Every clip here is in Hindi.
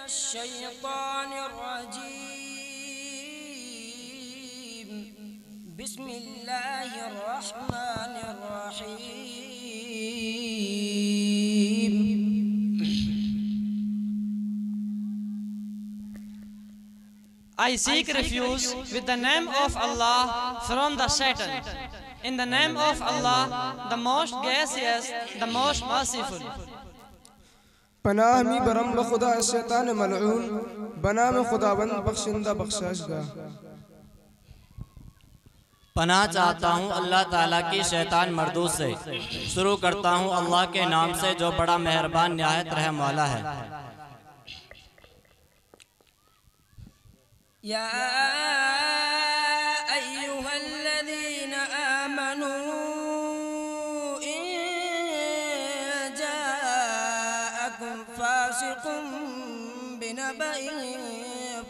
मिनश्शैतानिर्रजीम बिस्मिल्लाहिर्रहमानिर्रहीम। I seek refuge with the name of Allah from the Satan. In the name of Allah, the most gracious, the most merciful. पनाह मी बरम ब खुदा शैतान मलऊन बना में खुदाबंद बख्शिंदा बख्शाशगा। पनाह चाहता हूँ अल्लाह ताला की शैतान मर्दूद से। शुरू करता हूँ अल्लाह के नाम से जो बड़ा मेहरबान निहायत रहम वाला है। या अय्युहल्लज़ीना आमनू इन जाअकुम फासिकुम बिनबइन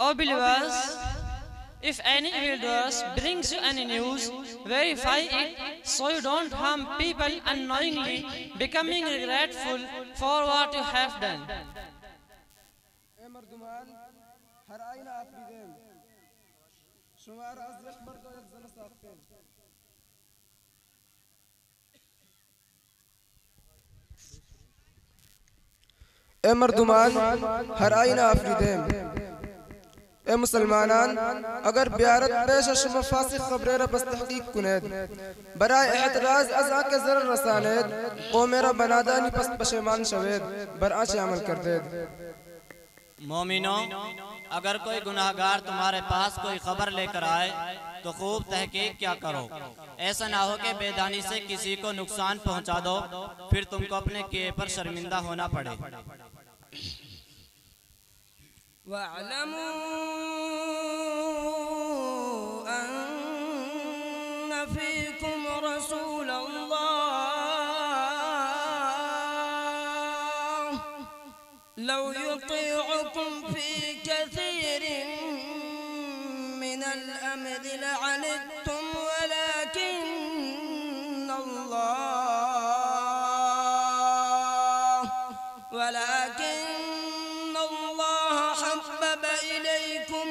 O believers, if any evildoers brings you any news, verify it so you don't harm people unknowingly, becoming regretful for what you have done. ए मर्दुमान हर आईना आफरीदेम। ए मुसलमानान अगर ब्यारत पेश शुमा फासिक खबरेरा बस तहकीक कुनेद बराए एतराज अज़ा के ज़रर रसानेद ओ मेरा बनादानी पस पशेमान शवेद बराचे अमल कर देद। मोमिनो, अगर कोई गुनाहगार तुम्हारे पास कोई खबर लेकर आए तो खूब तहकीक क्या करो। ऐसा ना हो कि बेदानी से किसी को नुकसान पहुंचा दो, फिर तुमको अपने किए पर शर्मिंदा होना पड़े। वअलमू अन्न फीकुम रसूलल्लाह लौ युतीउकुम फी कसीरिन मिनल अम्रि लअनित्तुम वलाकिन्न अल्लाह हब्बब इलैकुम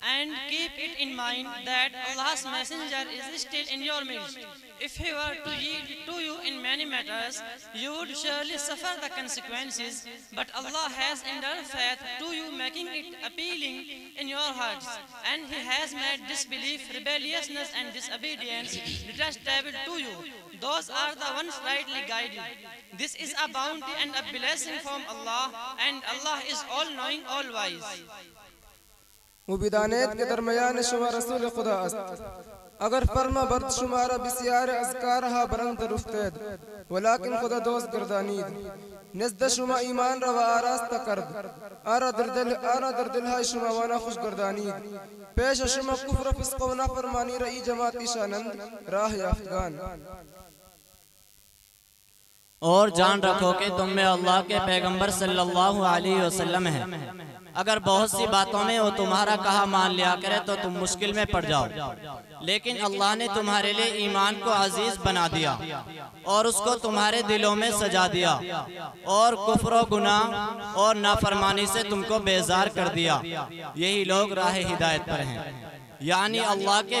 And keep it in mind that Allah's messenger is still in your midst. If he were to yield to you in many matters, you would surely suffer the consequences, but Allah has endured faith to you, making it appealing in your hearts, and he has made disbelief, rebelliousness and disobedience detestable to you. Those are the ones rightly guided. This is a bounty and a blessing from Allah, and Allah is all-knowing, all-wise. मुबिदानेत के दरमियान शुमा रसूल खुदा अस्त अगर फरमा बर्द शुमारा बिसियार अज़कार हा बरंद रुफ्तेद वलाकिन खुदा दोस्त गर्दानीद नज़द शुमा ईमान रवा आरास्ता करद आरा दर्दिल हाय शुमा वाना खुश गर्दानीद पेश शुमा कुफ्र फिस्क़ व नाफरमानी रई जमाती शानंद राह याफ्तगान। और जान रखो कि तुम में अल्लाह के पैगंबर सल्लल्लाहु अलैहि वसल्लम हैं। अगर बहुत सी बातों में वो तुम्हारा कहा मान लिया करे तो तुम मुश्किल में पड़ जाओ, लेकिन अल्लाह ने तुम्हारे लिए ईमान को अजीज बना दिया और उसको तुम्हारे दिलों में सजा दिया और कुफ्र और गुनाह और नाफरमानी से तुमको बेजार कर दिया। यही लोग राह हिदायत पर हैं, यानी अल्लाह के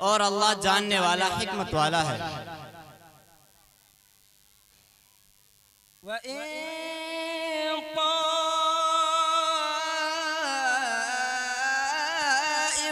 और अल्लाह जानने वाला हिकमत वाला है।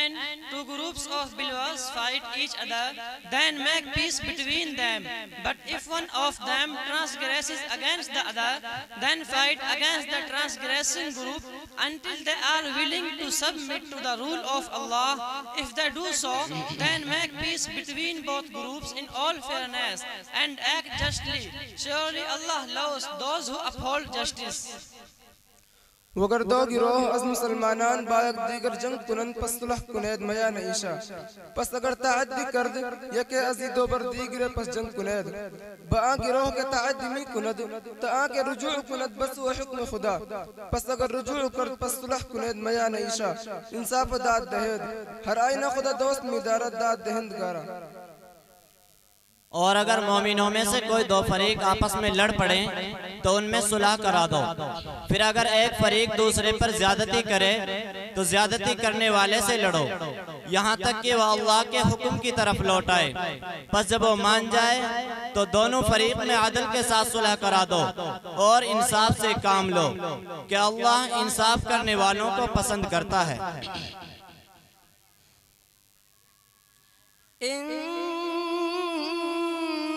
And two groups of believers fight each other, then make peace between them. But if one of them transgresses against the other, then fight against the transgressing group until they are willing to submit to the rule of Allah. If they do so, then make peace between both groups in all fairness and act justly. Surely Allah loves those who uphold justice. वगर दो गिरोह अज़ मुसलमानान बायक दीगर जंग कुनन पस सुलह कुनैद मया नईशा पस अगर ताअद्दी कर दे यके अज़ी दो बर दीगरे पस जंग कुनैद बआ गिरोह के ताअद्दी मी कुनद ता के रुजू कुनद बस व हुक्म खुदा पस अगर रुजू कर पस सुलह कुनैद मया नईशा इंसाफ दाद दहेद हर आईना खुदा दोस्त मिदारत दाद दहंद गारा। और अगर मोमिनों में से कोई दो फरीक आपस में लड़ पड़े तो उनमें सुलह करा दो। फिर अगर एक फरीक दूसरे पर ज्यादती करे तो ज्यादती करने वाले से लड़ो यहाँ तक कि वह अल्लाह के हुक्म की तरफ लौट आए। बस जब वो मान जाए तो दोनों फरीक में आदल के साथ सुलह करा दो और इंसाफ से काम लो कि अल्लाह इंसाफ करने वालों को पसंद करता है।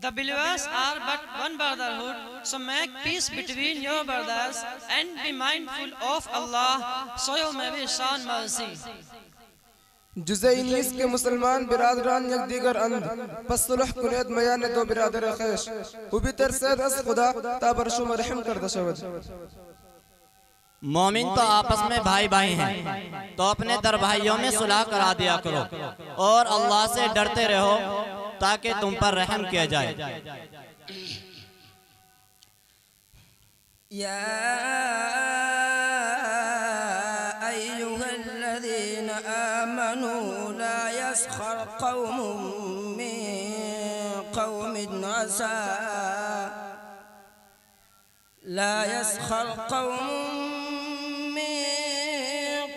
The believers are but one brotherhood, so make peace between your brothers and be mindful of Allah, so you may be shown mercy. जुज़े 19 के मुसलमान बिरादरान यक दीगर अंद पस सुलह कुनैद मया ने दो बिरादर खैश वो भी तरसद अस खुदा ताबरशु मरहम कर दशवद। मोमिन तो आपस में भाई भाई हैं, तो अपने दर भाइयों में सुलह करा दिया करो और अल्लाह से डरते रहो ताकि तुम पर रहम किया जाए। या अय्युहल्लज़ीना आमनू ला यस्खर कौमुम मिन कौमिन असा ला यस्खर कौमुम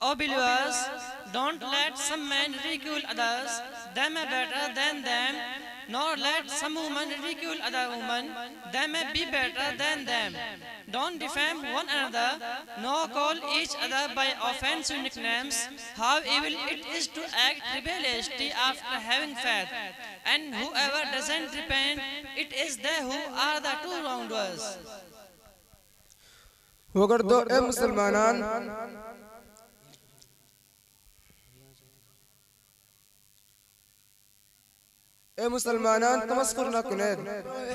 O believers, don't let some men ridicule others, them are better than them, nor let some women ridicule other women, they may be better than them. Don't defame one another, nor call each other by offensive nicknames. How evil it is to act rebelliously after having faith. And whoever doesn't repent, it is they who are the true wrongdoers. वगर दो ए मुसलमानान ए मुसलमानान तमस्कुर न कुनेद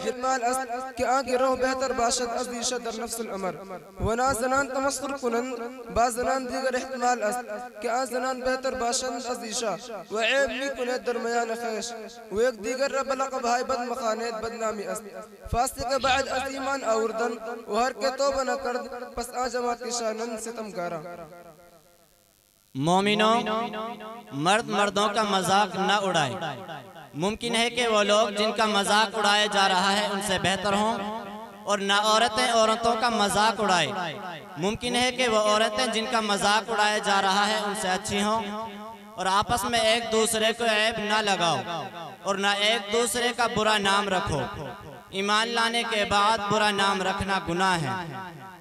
हितमाल अस कि आगे रो बेहतर बाशद अज़ीशा दर नफ्स अमर वना जनान तमस्कुर कुनन बा जनान दीगर हितमाल अस कि आ जनान बेहतर बाशद अज़ीशा व ऐब नी कुनेद दरमियान खैश व एक दीगर रब लक़ब हाय बद मखानेद बदनामी अस फास्ते के बाद अज़ीमान औरदन व हर के तौबा न कर पस आ जमात की शानन सितमगारा. मोमिनों, मर्द मर्दों का मजाक न उड़ाए. मुमकिन है कि वो लोग जिनका मजाक उड़ाया जा रहा है उनसे बेहतर हों, और न औरतें औरतों का मजाक उड़ाए. मुमकिन है कि वो औरतें जिनका मजाक उड़ाया जा रहा है उनसे अच्छी हों, और आपस में एक दूसरे को ऐब न लगाओ और न एक दूसरे का बुरा नाम रखो. ईमान लाने के बाद बुरा नाम रखना गुनाह है,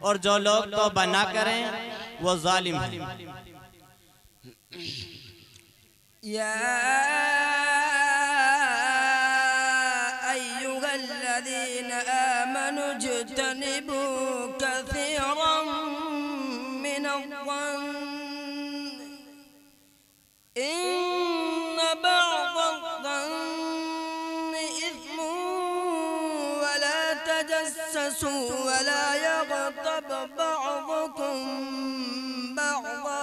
और जो लोग तौबा न करें वो जालिम हैं. या अय्युहल्लज़ीन आमनू इज्तनिबू कसीरम मिनज़्ज़न्न इन्न बअज़-ज़न्नि इस्मुन वला तजस्ससू वला यग़्तब बअज़ुकुम बअज़ा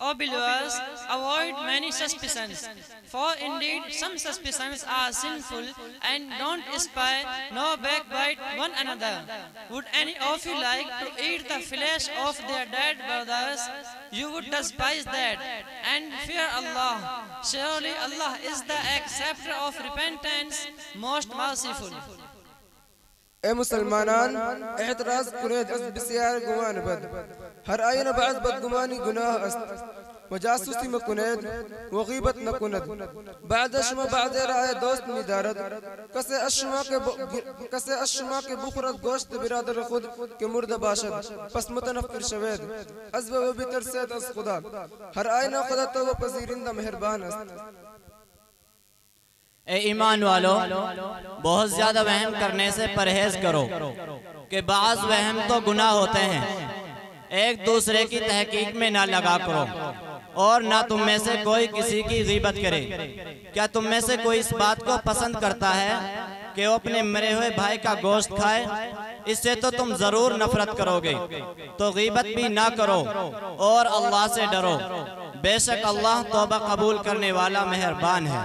O believers, avoid many suspicions, for indeed some suspicions are sinful, and don't spy nor backbite one another. Would any of you like to eat the flesh of their dead brothers? You would despise that, and fear Allah. Surely Allah is the acceptor of repentance, most merciful. ए मुसलमानान एतराज कुनेद अस बिस्यार गुमान बद हर आयन बाज बदगुमानी गुनाह अस्त वजासूसी में कुनेद व गीबत न कुनद बाद अशमा बाद राय दोस्त निदारत कसे अशमा के बुखरत गोश्त बिरादर खुद के मुर्दा बाशद पस मुतनफिर शवेद अज़ब व बितर सेद अस खुदा हर आयन खुदा तो व पजीरिंदा मेहरबान अस्त. ए ईमान वालों, बहुत ज्यादा वहम करने से परहेज करो कि बाज़ वहम तो गुनाह होते हैं. एक दूसरे की तहकीक में ना लगा करो, और ना तुम में से कोई किसी की गीबत करे. क्या तुम में से कोई इस बात को पसंद करता है कि वो अपने मरे हुए भाई का गोश्त खाए? इससे तो तुम जरूर नफरत करोगे. तो गीबत भी ना करो और अल्लाह से डरो. बेशक अल्लाह तौबा कबूल करने वाला मेहरबान है.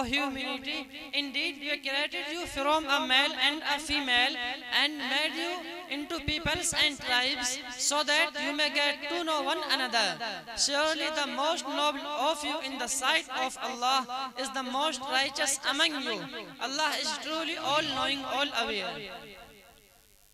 O humanity, indeed we created you from a male and a female and made you into peoples and tribes so that you may get to know one another. Surely the most noble of you in the sight of Allah is the most righteous among you. Allah is truly all-knowing, all-aware.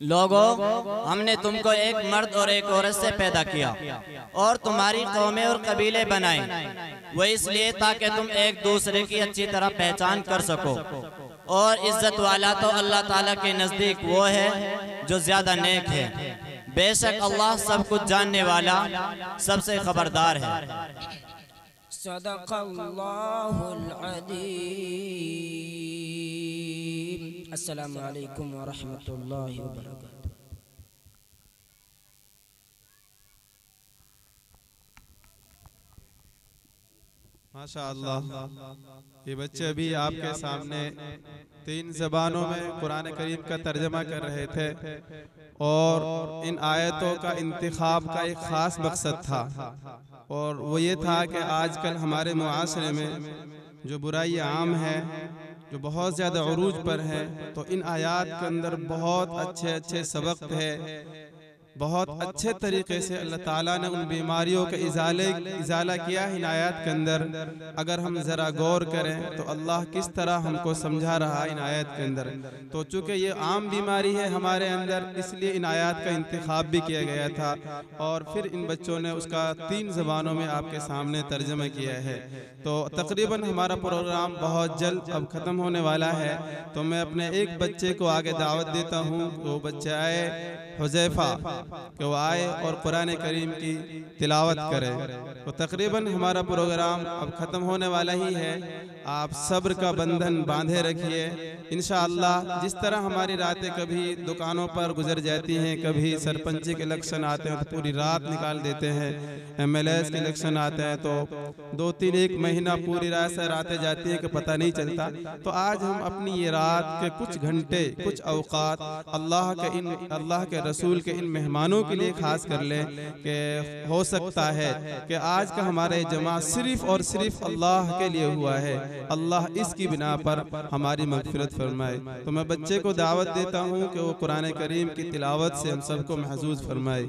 लोगों, हमने तुमको एक मर्द और एक औरत से पैदा किया और तुम्हारी कौमें और कबीले बनाए वो इसलिए ताकि तुम एक दूसरे की अच्छी तरह पहचान कर सको और इज्जत वाला तो अल्लाह ताला के नज़दीक वो है जो ज्यादा नेक है बेशक अल्लाह सब कुछ जानने वाला सबसे खबरदार है सदक़ल्लाहुल अज़ीम। अस्सलामु अलैकुम व रहमतुल्लाहि व बरकातुहू। माशाअल्लाह, ये बच्चे अभी आपके सामने 3 ज़बानों में कुरान करीम का तर्जमा कर रहे थे और इन आयतों का इंतखाब का एक ख़ास मकसद था और वो ये था कि आजकल हमारे मुआशरे में जो बुराई आम है जो बहुत ज़्यादा उरूज पर है तो इन आयात के अंदर बहुत अच्छे अच्छे सबक है बहुत अच्छे तरीके से अल्लाह ताला ने उन बीमारियों का इजाला किया है इन आयत के अंदर। अगर हम ज़रा गौर करें तो अल्लाह किस तरह हमको समझा रहा है इन आयत के अंदर। तो चूँकि ये आम बीमारी है हमारे अंदर इसलिए इन आयत का इंतखाब भी किया गया था और फिर इन बच्चों ने उसका 3 ज़बानों में आपके सामने तर्जमा किया है। तो तकरीबन हमारा प्रोग्राम बहुत जल्द अब ख़त्म होने वाला है तो मैं अपने एक बच्चे को आगे दावत देता हूँ। वो बच्चा आए हुज़ैफ़ा कि वो आए और कुरान करीम की तिलावत करें। तो तकरीबन हमारा प्रोग्राम अब ख़त्म होने वाला ही है। आप सब्र का बंधन बांधे रखिए इंशाअल्लाह। जिस तरह हमारी रातें कभी दुकानों पर गुजर जाती हैं, कभी सरपंची के इलेक्शन आते हैं तो पूरी रात निकाल देते हैं, MLS के इलेक्शन आते हैं तो 2-3 1 महीना पूरी रात से रातें जाती हैं कि पता नहीं चलता। तो आज हम अपनी ये रात के कुछ घंटे कुछ अवकात अल्लाह के रसूल के इन मेहमानों के लिए खास कर लें कि हो सकता है कि आज का हमारे जमा सिर्फ और सिर्फ अल्लाह के लिए हुआ है। अल्लाह इसकी बिना पर हमारी मग़फ़िरत फरमाए। तो मैं बच्चे को दावत देता हूँ कि वो कुरान करीम की तिलावत से हम सबको महजूज फरमाए।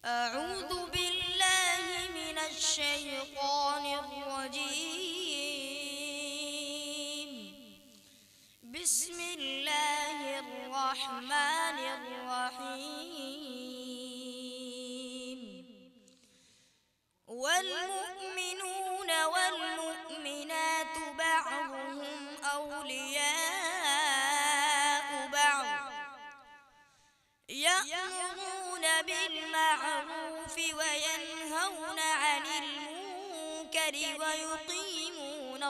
अऊज़ु बिल्लाहि मिनश शैतानिर रजीम। बिस्मिल्लाहिर रहमानिर रहीम। वल मुमिनूना वल मुमिनातु बअज़ुहुम औलियाउ बअज़ यअमुरूना बिल-मअरूफ़ वयनहौना अनिल मुनकरि वयुक़ीमूना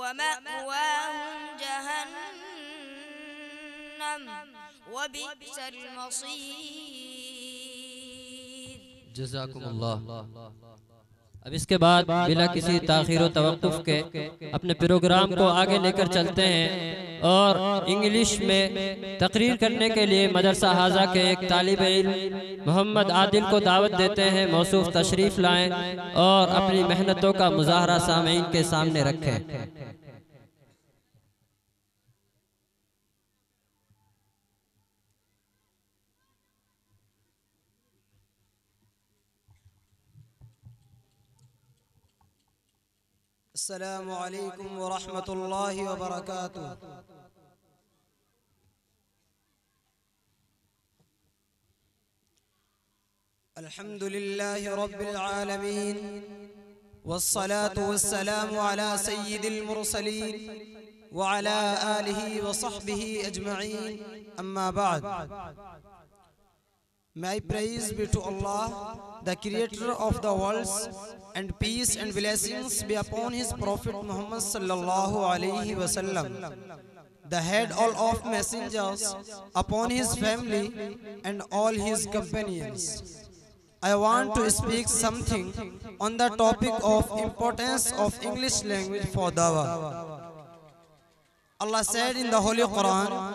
वमअवाहुम जहन्नम वबिअसल मसीर। जज़ाकुमुल्लाह। अब इसके बाद बिला किसी ताख़ीर व तवक़्क़ुफ़ के अपने प्रोग्राम को आगे लेकर चलते हैं और इंग्लिश में तकरीर करने के लिए मदरसा हाजा के एक तालिब इल्म मोहम्मद आदिल को दावत देते हैं मौसूफ़ तशरीफ़ लाएं और अपनी मेहनतों का मुज़ाहरा सामीन के सामने रखें। अस्सलामु अलैकुम व रहमतुल्लाहि व बरकातुहू। अल्हम्दुलिल्लाहि रब्बिल आलमीन वस्सलातु वस्सलामु अला सय्यिदिल मुरसलीन व अला आलिहि व सहबिहि अजमईन, अम्मा बाद। May praise be to Allah, the creator of the worlds, and peace and blessings be upon his prophet Muhammad sallallahu alaihi wasallam, the head all of messengers, upon his family and all his companions. I want to speak something on the topic of importance of English language for dawah. Allah said in the Holy Quran,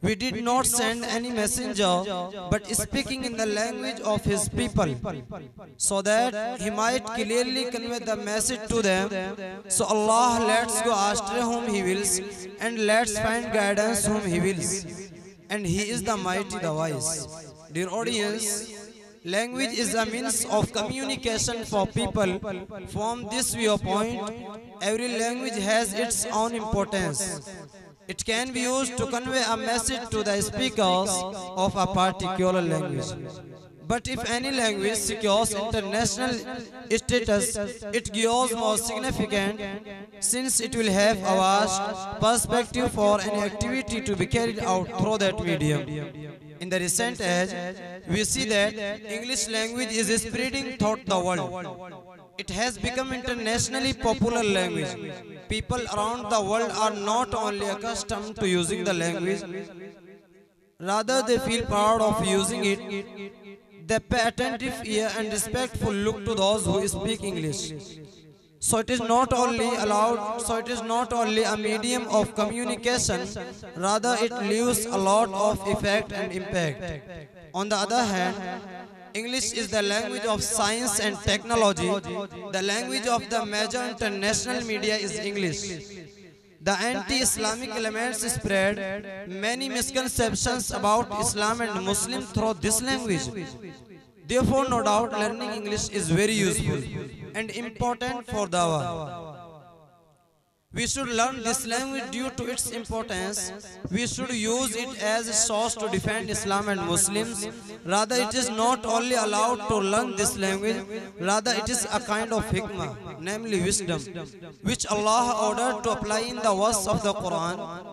We did not send any messenger but speaking in the language of his people, so that he might clearly convey the message to them. So Allah lets go astray whom he wills, and lets find guidance whom he wills, and he is the mighty, the wise. Dear audience, language is a means of communication for people. From this viewpoint, every language has its own importance. It can be used to convey a message to the speakers of a particular language. But if any language secures international status, it grows more significant, since it will have a vast perspective for any activity to be carried out through that medium. In the recent age, we see that English language is spreading throughout the world. It has become internationally popular language. People around the world are not only accustomed to using the language, rather they feel proud of using it. They pay attentive ear and respectful look to those who speak English. So it is not only a medium of communication, rather it leaves a lot of effect and impact. On the other hand, English is the language of science and technology. The language of the major international media is English. The anti-Islamic elements spread many misconceptions about Islam and Muslims through this language. Therefore, no doubt, learning English is very useful and important for dawah. We should learn this language due to its importance. We should use it as a source to defend Islam and Muslims. Rather, it is not only allowed to learn this language, rather it is a kind of hikmah, namely wisdom, which Allah ordered to apply in the verse of the Quran.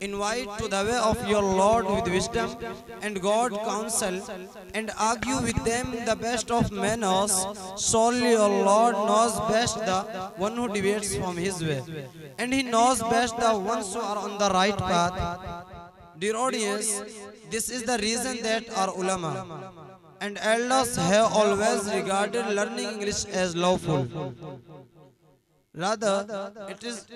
Invite to the way of your Lord with wisdom and God counsel, and argue with them the best of manners. Surely your Lord knows best the one who deviates from his way, and he knows best the ones who are on the right path. Dear audience, this is the reason that our ulama and elders have always regarded learning English as lawful. Rather, it is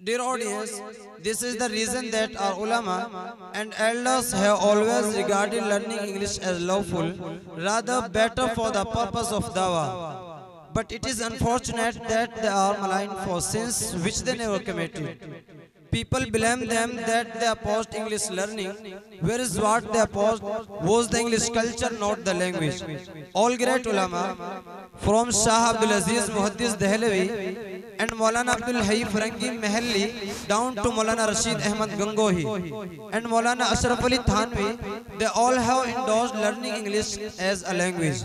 Dear audience, this is the reason that our ulama and elders have always regarded learning English as lawful, rather better for the purpose of dawah. But it is unfortunate that they are maligned for sins which they never committed. People blame them that they opposed English learning, whereas what they opposed was the English culture, not the language. All great ulama, from Shah Abdul Aziz Muhaddis Dehlavi and Maulana Abdul Hayy Farangi Mahalli down to Maulana Rashid Ahmad Gangohi and Maulana Ashraf Ali Thanvi, they all have endorsed learning English as a language.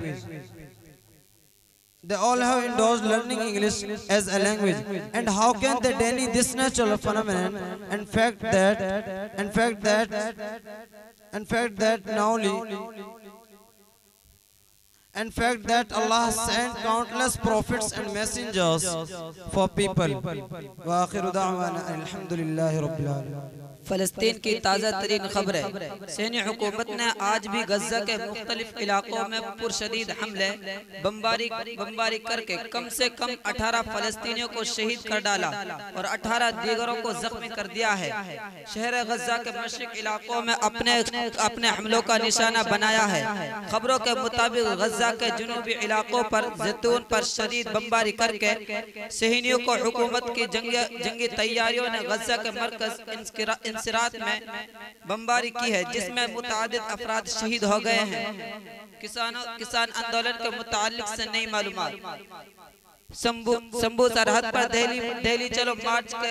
They all have endorsed learning English as a language. And how can they deny this natural phenomenon and fact that Allah sent countless prophets and messengers for people. Wa akhiru da'wana alhamdulillahi rabbil alamin. फ़लस्तीन की ताज़ा तरीन खबर है। सैन्य हुकूमत ने आज भी गज़ा के मुख्तलिफ इलाकों में पुरशदीद हमले बमबारी करके कम से कम 18 फ़लस्तीनियों को शहीद कर डाला और 18 दीगरों को जख्मी कर दिया है। शहर गज़ा के मशरिक इलाकों में अपने हमलों का निशाना बनाया है। खबरों के मुताबिक गज़ा के जुनूबी इलाकों पर जैतून पर शदीद बमबारी करके सहनियों को हुकूमत की जंगी तैयारियों ने गज़ा के मरकज़ इंसिरात में बमबारी की है, जिसमें मुतादिद अफराद शहीद हो गए हैं। किसान आंदोलन के मुतालिक से नई मालूमात। शंभू सरहद पर दिल्ली चलो मार्च के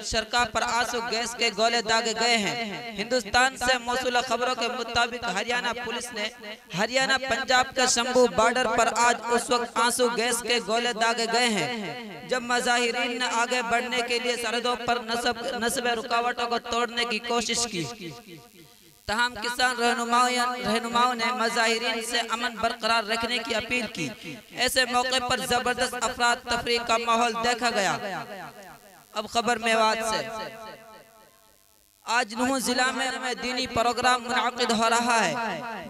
शरका पर आंसू गैस के गोले दागे गए हैं। हिंदुस्तान से मौसूल खबरों के मुताबिक हरियाणा पुलिस ने हरियाणा पंजाब के शंभू बॉर्डर पर आज उस वक्त आंसू गैस के गोले दागे गए हैं जब मुजाहिरीन ने आगे बढ़ने के लिए सरहदों पर नस्ब रुकावटों को तोड़ने की कोशिश की। तमाम किसान रहनुमाओं ने मुजाहिरीन से अमन बरकरार रखने की अपील की। ऐसे मौके पर जबरदस्त अफराद तफरी का माहौल देखा गया। अब खबर मेवात से। आज नूह जिला में दीनी प्रोग्राम मुनाकिद हो रहा है,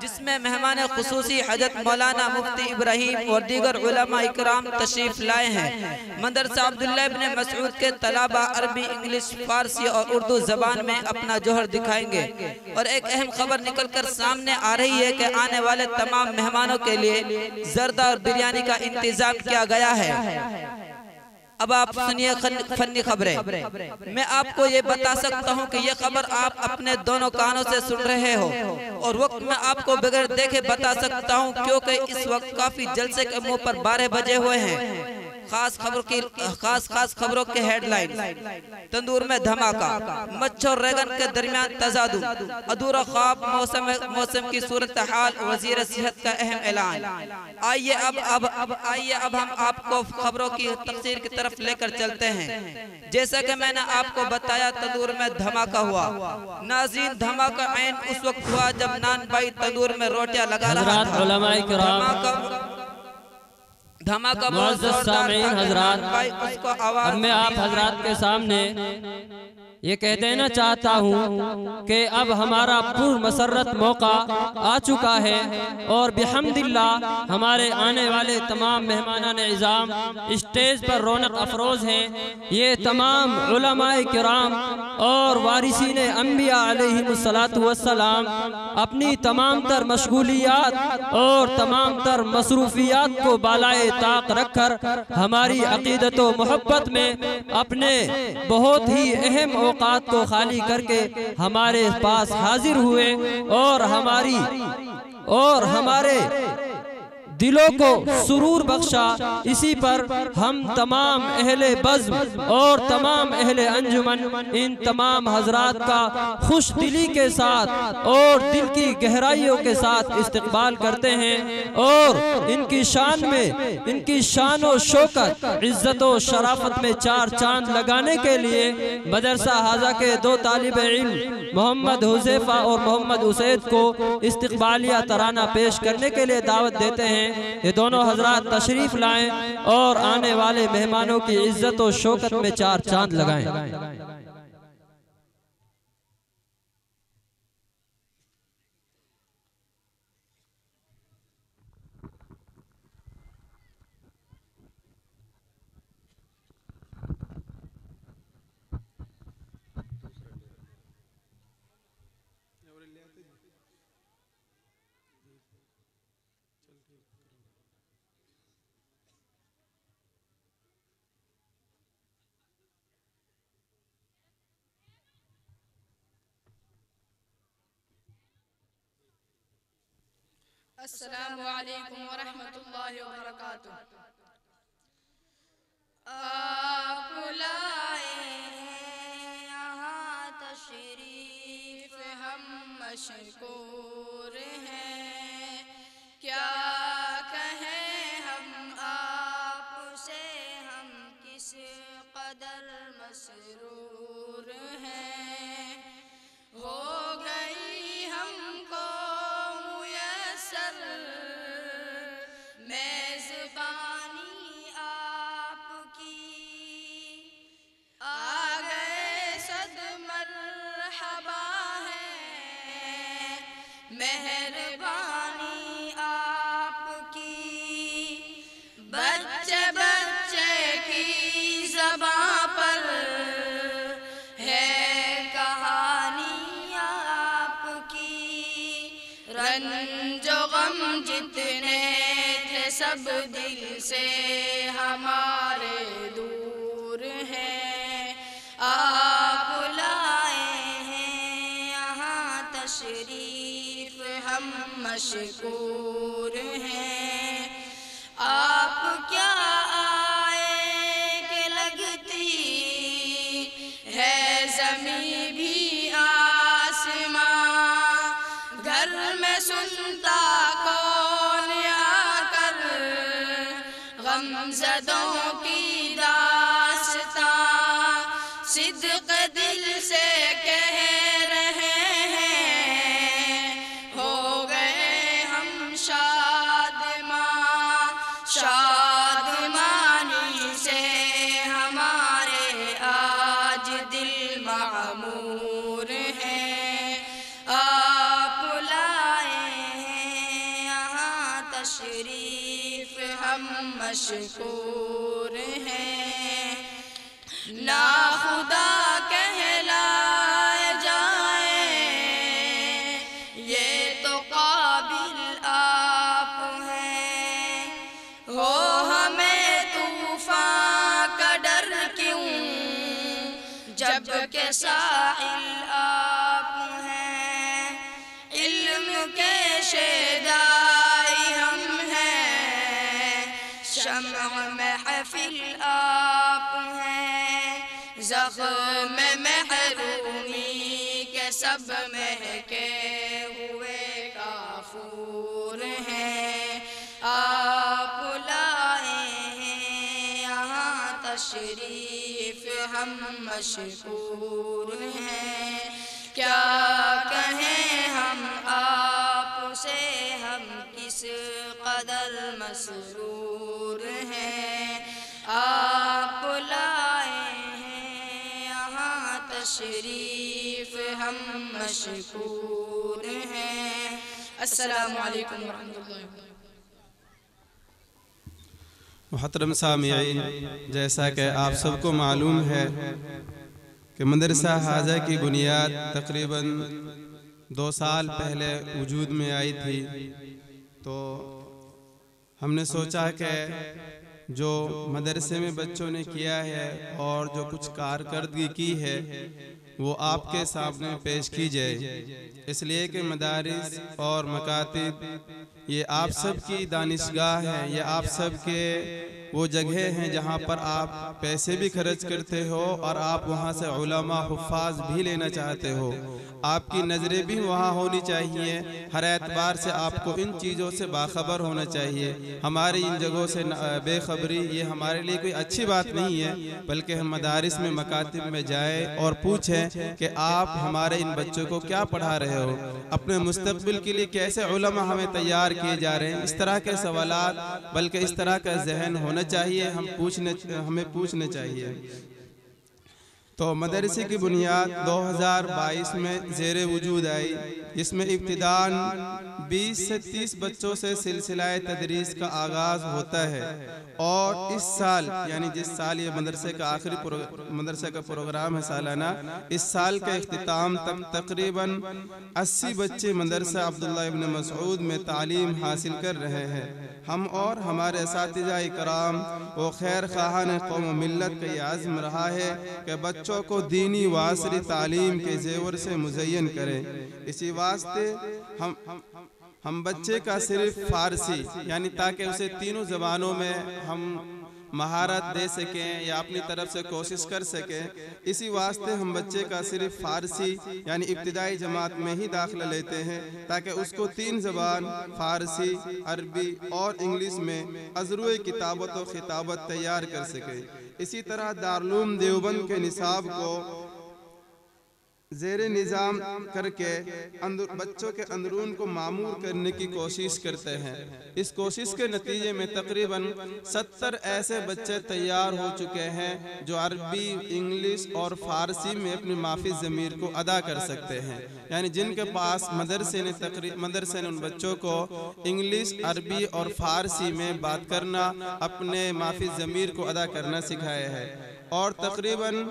जिसमें मेहमान खुसूसी हजरत मौलाना मुफ्ती इब्राहिम और दीगर उलमा इकराम तशरीफ लाए हैं। मदरसा अब्दुल्ला इब्न मसऊद के तलबा अरबी, इंग्लिश, फारसी और उर्दू जबान में अपना जोहर दिखाएंगे। और एक अहम खबर निकल कर सामने आ रही है कि आने वाले तमाम मेहमानों के लिए जर्दा और बिरयानी का इंतजाम किया गया है। अब आप सुनिए फनी खबरें। मैं आपको ये बता सकता हूँ कि ये खबर आप अपने दोनों कानों से सुन रहे हो और वक्त में आपको बगैर देखे बता सकता हूँ, क्योंकि इस वक्त काफी जलसे के मुंह पर 12 बजे हुए हैं। खास खबरों के हेडलाइन। तंदूर में धमाका, मच्छर रेगन के दरमियान तजादुम, अधूरा ख्वाब, मौसम की सूरत हाल, वजीर सेहत का अहम ऐलान। आइए अब हम आपको खबरों की तफसीर की तरफ लेकर चलते हैं। जैसा कि मैंने आपको बताया, तंदूर में धमाका हुआ। नाज़रीन, धमाका ऐन उस वक्त हुआ जब नान भाई तंदूर में रोटियां लगा रहा था। धमाका अब मैं आप हजरात के सामने ये कह देना चाहता हूँ कि अब हमारा पुरमसरत मौका आ चुका है और बिहम्दिल्लाह हमारे आने वाले तमाम मेहमानान इज़ाम स्टेज पर रौनक अफरोज हैं। ये तमाम उलमाए किराम और वारिसीन अंबिया अलैहिमुस्सलातु वस्सलाम अपनी तमाम तर मशगूलियात और तमाम तर मसरूफियात को बालाए ताक रखकर हमारी अकीदत व मोहब्बत में अपने बहुत ही अहम औकात को खाली करके हमारे पास हाजिर हुए और हमारे दिलों को सुरूर बख्शा। इसी पर हम तमाम अहले बज़्म और तमाम अहले अंजुमन इन तमाम हजरात का खुश दिली के साथ और दिल की गहराइयों के साथ इस्तकबाल करते हैं और इनकी शान में, इनकी शान और शौकत, इज्जत और शराफत में चार चांद लगाने के लिए मदरसा हाजा के 2 तालिब इल्म मोहम्मद हुज़ैफा और मोहम्मद उसैद को इस्तकबालिया तराना पेश करने के लिए दावत देते हैं। ये दोनों हजरात तशरीफ लाएं और आने वाले मेहमानों की इज्जत और शौकत में चार चांद लगाएं। अस्सलामु अलैकुम व रहमतुल्लाहि व बरकातुहू। लाए हैं यहाँ तशरीफ, हम मशकूर हैं। क्या कहें हम आपसे, हम किस कदर मसरूर हैं। हो गई हमको मुयस्सर मेज़बानी आपकी, आ गए सद मरहबा है मेहरबानी आपकी। बच्चे बच्चे की ज़बां पर है कहानी आपकी, रंजो गम जितने थे सब दिल से हमारे दूर हैं। आप लाए हैं यहाँ तशरीफ, हम मशकूर हैं। आप क्या आए के लगती है ज़मीं भी आसमां, घर में सुनता कौन आकर गमज़दों की दास्तां। सिद्क़ दिल से कह रहे हैं, हो गए हम शादमां। शादमानी से हमारे आज दिल मामूर हैं। आप लाए हैं यहाँ तशरीफ, हम मशकूर हैं। ना खुदा कहलाए जाए ये तो काबिल आप हैं। हो हमें तूफान का डर क्यों, जबकि साहिल आप हैं। इल्म के शेदाई हम हैं, शम्अ महफिल आप हैं। ज़ख्म महरूमी के सब महके हुए काफूर हैं। आप लाए हैं यहाँ तशरीफ, हम मशकूर हैं। क्या कहें हम आपसे, हम किस कदर मसरूर हैं। आप लाए हैं यहाँ तशरीफ, हम मशकूर हैं। अस्सलामु अलैकुम वरहमतुल्लाहि वबरकातुहू। मुहतरम सामिईन, जैसा कि आप सबको मालूम है कि मदरसा हाजा की बुनियाद तकरीबन 2 साल पहले वजूद में आई थी। तो हमने सोचा कि जो मदरसे में बच्चों ने किया है और जो कुछ कारकर्दगी की है वो आपके सामने पेश की जाए, इसलिए कि मदारिस और मकातिब ये आप सब की दानिशगाह है, ये आप सब के वो जगह हैं जहाँ पर आप पैसे भी खर्च करते हो और आप वहाँ से उलमा हुफ़ाज़ भी लेना चाहते हो। आपकी नज़रें भी वहाँ होनी चाहिए। हर एतबार से आपको इन चीज़ों से बाखबर होना चाहिए। हमारी इन जगहों से बेखबरी ये हमारे लिए कोई अच्छी बात नहीं है, बल्कि हम मदारिस में मकातिब में जाए और पूछें कि आप हमारे इन बच्चों को क्या पढ़ा रहे हो, अपने मुस्तक़बिल के लिए कैसे उलमा हमें तैयार किए जा रहे हैं। इस तरह के सवालात, बल्कि इस तरह का जहन होना चाहिए, हमें पूछने चाहिए। तो मदरसे की बुनियाद 2022 में ज़ेरे वजूद आई, जिसमें इब्तिदान 20 से 30 बच्चों से सिलसिलाए तदरीस का आगाज़ होता है। और इस साल यानी जिस साल ये मदरसे का आखिरी मदरसे का प्रोग्राम है सालाना, इस साल का इख्तिताम तक तकरीबन 80 बच्चे मदरसा अब्दुल्लाह इब्न मसऊद में तालीम हासिल कर रहे हैं। हम और हमारे असातिज़ा इकराम व खैर ख़्वाहान कौम मिल्लत का ये आज़्म रहा है कि बच्चों को दीनी वासरी तालीम के ज़ेवर से मुज़य्यन करें। इसी वास्ते हम बच्चे का सिर्फ फ़ारसी यानी ताकि उसे तीनों ज़बानों में हम महारत दे सकें या अपनी तरफ से कोशिश कर सकें। इसी वास्ते हम बच्चे का सिर्फ फ़ारसी यानी इब्तिदाई जमात में ही दाखिला लेते हैं ताकि उसको 3 ज़बान फ़ारसी, अरबी और इंग्लिश में अज़रुए किताबत और खिताबत तैयार कर सके। इसी तरह दारुल देवबंद के निसाब को ज़ेरे निज़ाम करके बच्चों के अंदरून को मामूर करने की कोशिश करते हैं। इस कोशिश के नतीजे में तकरीबन 70 ऐसे बच्चे तैयार हो चुके हैं जो अरबी, इंग्लिश और फ़ारसी में अपनी माफ़ी ज़मीर को अदा कर सकते हैं। यानी जिनके पास मदरसे ने उन बच्चों को इंग्लिश, अरबी और फ़ारसी में बात करना, अपने माफ़ी ज़मीर को अदा करना सिखाया है। और तकरीबन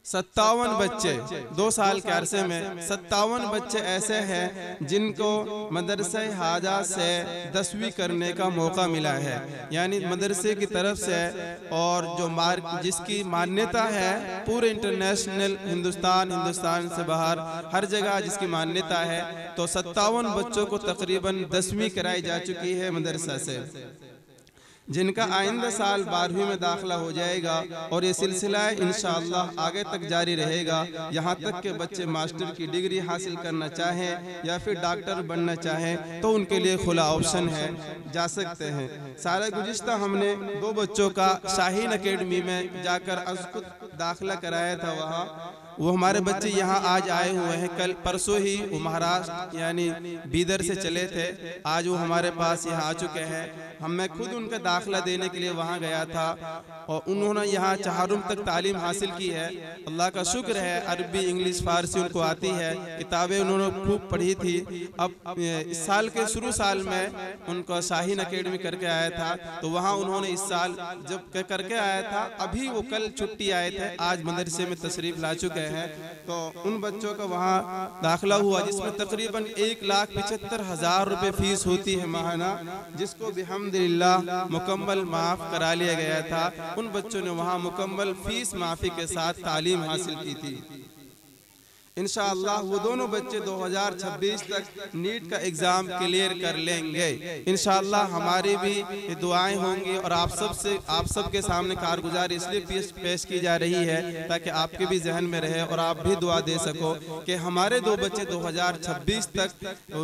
57 बच्चे 2 साल के अरसे में 57 बच्चे ऐसे हैं जिनको मदरसे हाजा से 10वीं करने का मौका मिला है। यानी मदरसे की तरफ से और जो जिसकी मान्यता है पूरे इंटरनेशनल हिंदुस्तान से बाहर हर जगह जिसकी मान्यता है, तो 57 बच्चों को तकरीबन 10वीं कराई जा चुकी है मदरसा से, जिनका आइंदा साल 12वीं में दाखिला हो जाएगा। और ये सिलसिला इंशाअल्लाह आगे तक जारी रहेगा, यहाँ तक के बच्चे मास्टर की डिग्री हासिल करना चाहें या फिर डॉक्टर बनना चाहें तो उनके लिए खुला ऑप्शन है, जा सकते हैं। सारे गुज़िश्ता हमने 2 बच्चों का शाहीन अकेडमी में जाकर खुद दाखिला कराया था। वहाँ वो हमारे बच्चे यहाँ आज आए हुए हैं। कल परसों ही वो महाराष्ट्र यानी बीदर से चले थे, आज वो हमारे पास यहाँ आ चुके हैं। मैं खुद उनका दाखिला देने के लिए वहाँ गया था और उन्होंने यहाँ चहारुम तक तालीम हासिल की है। अल्लाह का शुक्र है, अरबी, इंग्लिश, फ़ारसी उनको आती है, किताबें उन्होंने खूब पढ़ी थी। अब इस साल के शुरू साल में उनको शाहीन अकेडमी करके आया था, तो वहाँ उन्होंने इस साल जब करके आया था, अभी वो कल छुट्टी आए थे, आज मदरसे में तशरीफ़ ला चुके हैं। तो उन बच्चों का वहाँ दाखिला हुआ जिसमें तकरीबन 1,75,000 रुपये फ़ीस होती है माहाना, जिसको बिहम्दिल्लाह मुकम्मल माफ़ करा लिया गया था। उन बच्चों ने वहाँ मुकम्मल फ़ीस माफ़ी के साथ तालीम हासिल की थी। इंशाअल्लाह वो दोनों बच्चे 2026 तक नीट का एग्ज़ाम क्लियर कर लेंगे। इंशाअल्लाह हमारी भी दुआएं होंगी और आप सब के सामने कारगुजारी इसलिए पेश की जा रही है ताकि आपके भी जहन में रहे और आप भी दुआ दे सको कि हमारे 2 बच्चे 2026 तक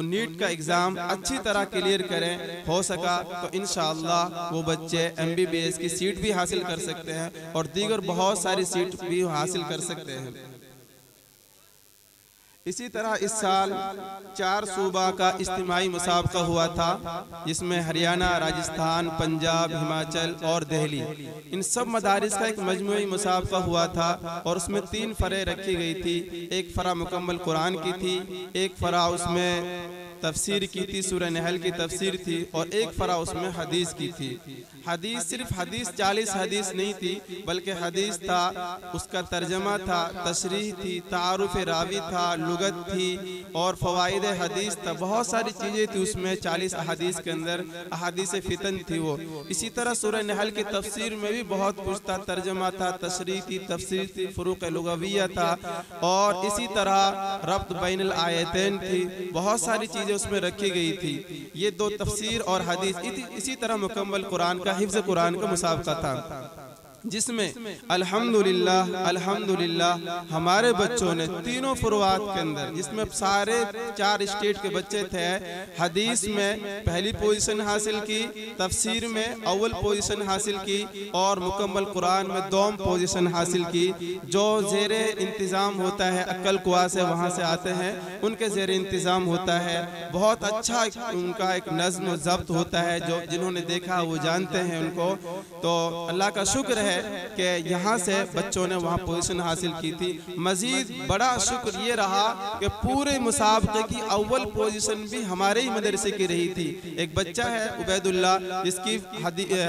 नीट का एग्ज़ाम अच्छी तरह क्लियर करें। हो सका तो इंशाअल्लाह वो बच्चे MBBS की सीट भी हासिल कर सकते हैं और दीगर बहुत सारी सीट भी हासिल कर सकते हैं। इसी तरह इस साल 4 सूबा का इज्तिमाई मुसाबका हुआ था, जिसमें हरियाणा, राजस्थान, पंजाब, हिमाचल और दिल्ली, इन सब मदारिस का एक मजमूई मुसाबका हुआ था और उसमें 3 फ़रे रखी गई थी। एक फ़रा मुकम्मल कुरान की थी, एक फ़रा उसमें तफसीर की थी, सूरह नहल की तफसीर थी, और एक फ़रा उसमें हदीस की थी। हदीस सिर्फ हदीस 40 हदीस नहीं थी, बल्कि हदीस था, उसका तर्जमा था, तशरीह थी, तारुफ रावी था, लुगत थी और फ़वाइद हदीस था। बहुत सारी चीज़ें थी उसमें। 40 अहादीस के अंदर अहादीस फितन थी वो। इसी तरह सूरह नहल की तफसीर में भी बहुत कुछ था, तर्जमा था, तशरीह थी, तफसीर थी, फ़ुरूक़ लुग़विय्या था और इसी तरह रब्त बैनुल आयतैन थी। बहुत सारी चीज़ें उसमें रखी गई थी। ये 2 तफसीर और हदीस। इसी तरह मुकम्मल कुरान का, हिफ्ज़ कुरान का मुसाबका था, जिसमें अल्हम्दुलिल्लाह हमारे बच्चों ने तीनों फुरुआत के अंदर, जिसमें सारे 4 स्टेट के बच्चे थे, हदीस में पहली पोजीशन हासिल की, तफसीर में अव्वल पोजीशन हासिल की और मुकम्मल कुरान में 2वीं पोजीशन हासिल की। जो ज़ेरे इंतज़ाम होता है अक्ल कुआ से, वहाँ से आते हैं, उनके ज़ेरे इंतज़ाम होता है। बहुत अच्छा उनका एक नज़्म ज़ब्त होता है, जो जिन्होंने देखा वो जानते हैं उनको। तो अल्लाह का शुक्र है कि यहाँ से बच्चों ने वहाँ पोजीशन हासिल की थी। मजीद बड़ा शुक्र ये रहा कि पूरे मुसाबके की अव्वल पोजीशन भी हमारे ही मदरसे की रही थी। एक बच्चा है उबैदुल्लाह, जिसकी